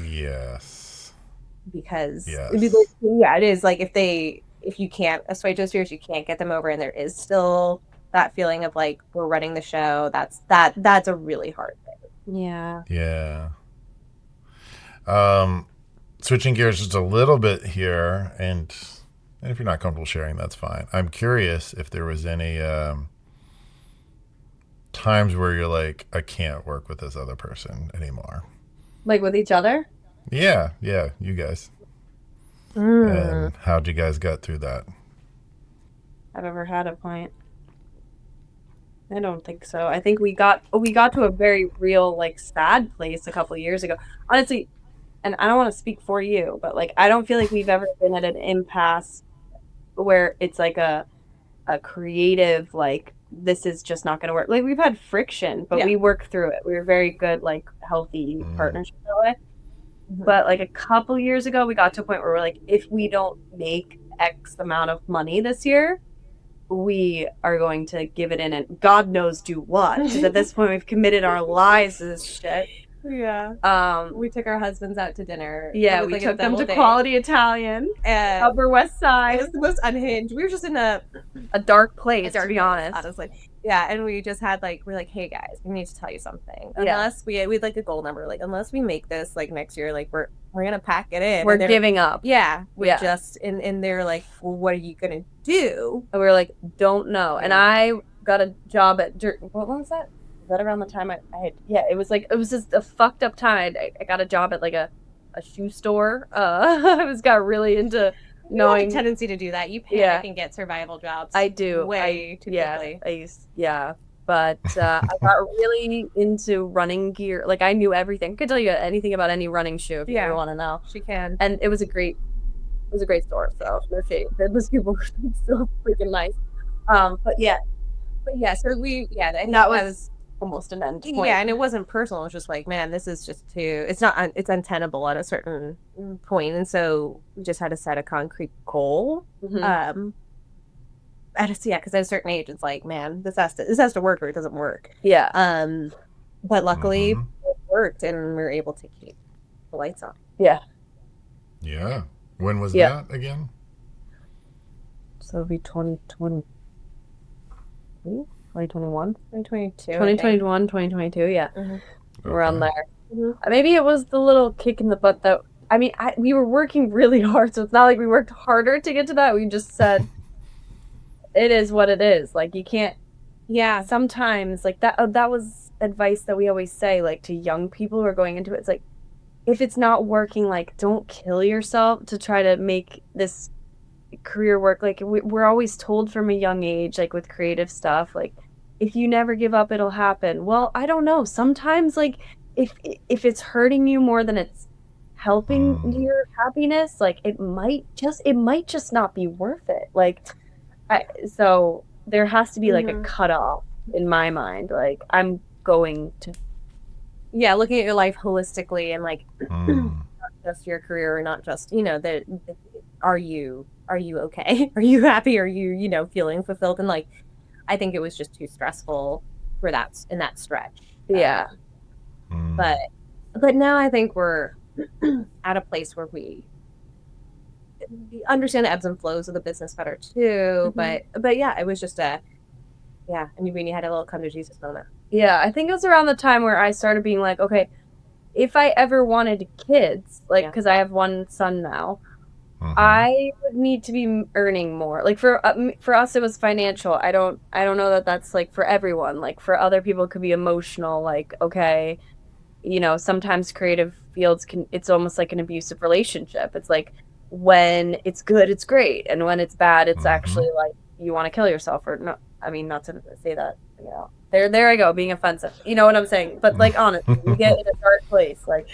[SPEAKER 3] Yes.
[SPEAKER 1] Because
[SPEAKER 3] Yes.
[SPEAKER 1] it is like if you can't assuage those fears, you can't get them over, and there is still that feeling of like we're running the show. That's a really hard thing.
[SPEAKER 2] Yeah.
[SPEAKER 3] Yeah. Switching gears just a little bit here, and if you're not comfortable sharing, that's fine. I'm curious if there was any times where you're like, I can't work with this other person anymore.
[SPEAKER 2] Like with each other?
[SPEAKER 3] Yeah, you guys. And how'd you guys get through that?
[SPEAKER 2] I've ever had a point. I don't think so. I think we got to a very real, like, sad place a couple years ago. Honestly, and I don't want to speak for you, but like I don't feel like we've ever been at an impasse where it's like a creative, like, this is just not going to work. Like, we've had friction, but we work through it. We were very good, like, healthy partnership that way. But like a couple years ago, we got to a point where we're like, if we don't make X amount of money this year, we are going to give it in and God knows do what. Because at this point, we've committed our lives to this shit.
[SPEAKER 1] Yeah. We took our husbands out to dinner.
[SPEAKER 2] Yeah,
[SPEAKER 1] It was
[SPEAKER 2] we
[SPEAKER 1] like a
[SPEAKER 2] took them to
[SPEAKER 1] double date.
[SPEAKER 2] Quality Italian,
[SPEAKER 1] And
[SPEAKER 2] Upper West
[SPEAKER 1] it
[SPEAKER 2] Side,
[SPEAKER 1] was the most unhinged. We were just in a
[SPEAKER 2] dark place,
[SPEAKER 1] dark
[SPEAKER 2] to be
[SPEAKER 1] place,
[SPEAKER 2] honest.
[SPEAKER 1] honestly. Yeah, and we just had like, we're like, hey guys, we need to tell you something.
[SPEAKER 2] Yeah.
[SPEAKER 1] Unless we had like a goal number, like unless we make this like next year, like we're gonna pack it in.
[SPEAKER 2] We're
[SPEAKER 1] And they're-
[SPEAKER 2] giving up.
[SPEAKER 1] Yeah, we're
[SPEAKER 2] Yeah.
[SPEAKER 1] just and they're like, well, what are you gonna do?
[SPEAKER 2] And we were like, don't know. And
[SPEAKER 1] Yeah.
[SPEAKER 2] I got a job at what was that? Was that around the time I had? Yeah, it was just a fucked up time. I got a job at like a shoe store. I got really into
[SPEAKER 1] You have
[SPEAKER 2] knowing.
[SPEAKER 1] a tendency to do that. You panic
[SPEAKER 2] Yeah.
[SPEAKER 1] and get survival jobs.
[SPEAKER 2] I do
[SPEAKER 1] way too quickly.
[SPEAKER 2] But I got really into running gear. Like I knew everything. I could tell you anything about any running shoe if you
[SPEAKER 1] Yeah.
[SPEAKER 2] ever want to know.
[SPEAKER 1] She can.
[SPEAKER 2] And it was a great store. So no shade. Those people were so freaking nice. But yeah,
[SPEAKER 1] So and
[SPEAKER 2] that was almost an end point.
[SPEAKER 1] Yeah, and it wasn't personal. It was just like, man, this is just too. It's not. It's untenable at a certain point, and so we just had to set a concrete goal.
[SPEAKER 2] Mhm.
[SPEAKER 1] Because at a certain age, it's like, man, this has to work or it doesn't work.
[SPEAKER 2] Yeah.
[SPEAKER 1] But luckily,
[SPEAKER 3] Mhm.
[SPEAKER 1] it worked, and we were able to keep the lights on.
[SPEAKER 2] Yeah.
[SPEAKER 3] Yeah. When was
[SPEAKER 2] Yeah.
[SPEAKER 3] that again?
[SPEAKER 2] So it'll be 2020. 2021?
[SPEAKER 1] 2022.
[SPEAKER 2] 2021, 2022, yeah.
[SPEAKER 1] Mhm.
[SPEAKER 2] Around
[SPEAKER 3] Okay.
[SPEAKER 2] there.
[SPEAKER 1] Mhm.
[SPEAKER 2] Maybe it was the little kick in the butt that, I mean, we were working really hard, so it's not like we worked harder to get to that. We just said, it is what it is. Like, you can't,
[SPEAKER 1] Yeah.
[SPEAKER 2] sometimes, like, that was advice that we always say, like, to young people who are going into it. It's like, if it's not working, like, don't kill yourself to try to make this career work. Like, we're always told from a young age, like, with creative stuff, like, if you never give up, it'll happen. Well, I don't know. Sometimes, like, if it's hurting you more than it's helping your happiness, like, it might just not be worth it. Like, so there has to be like a cutoff in my mind. Like, I'm going to,
[SPEAKER 1] Yeah, looking at your life holistically and like
[SPEAKER 3] Mm.
[SPEAKER 1] not just your career, not just the are you okay? Are you happy? Are you feeling fulfilled? And like, I think it was just too stressful for that in that stretch.
[SPEAKER 2] yeah.
[SPEAKER 3] Mm.
[SPEAKER 1] But now I think we're at a place where we understand the ebbs and flows of the business better too. But yeah, it was just I mean, when you had a little come to Jesus moment.
[SPEAKER 2] Yeah, I think it was around the time where I started being like, okay, if I ever wanted kids, like, because I have one son now,
[SPEAKER 3] Mhm.
[SPEAKER 2] I would need to be earning more. Like, for us, it was financial. I don't know that that's like for everyone. Like, for other people, it could be emotional. Like, okay, sometimes creative fields it's almost like an abusive relationship. It's like, when it's good, it's great, and when it's bad, it's actually like you want to kill yourself. Or no, I mean, not to say that, there I go, being offensive. You know what I'm saying? But like, honestly, you get in a dark place. Like,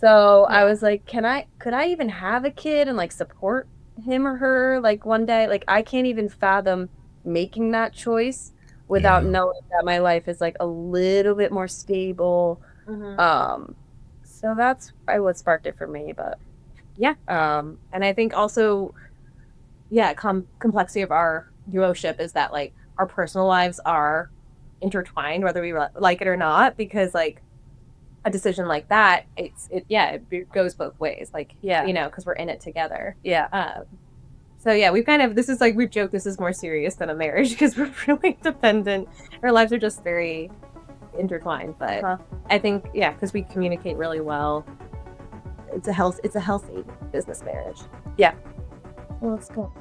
[SPEAKER 2] so I was like, could I even have a kid and like support him or her like one day? Like, I can't even fathom making that choice without
[SPEAKER 3] Yeah.
[SPEAKER 2] knowing that my life is like a little bit more stable. So that's probably what sparked it for me. But
[SPEAKER 1] Yeah. And I think also, complexity of our duoship is that like our personal lives are intertwined, whether we like it or not, because like a decision like that, it goes both ways. Like,
[SPEAKER 2] Yeah.
[SPEAKER 1] because we're in it together.
[SPEAKER 2] yeah.
[SPEAKER 1] So yeah, we've joked this is more serious than a marriage because we're really dependent. Our lives are just very intertwined. But I think because we communicate really well, it's a healthy business marriage.
[SPEAKER 2] Yeah.
[SPEAKER 1] Well, let's go.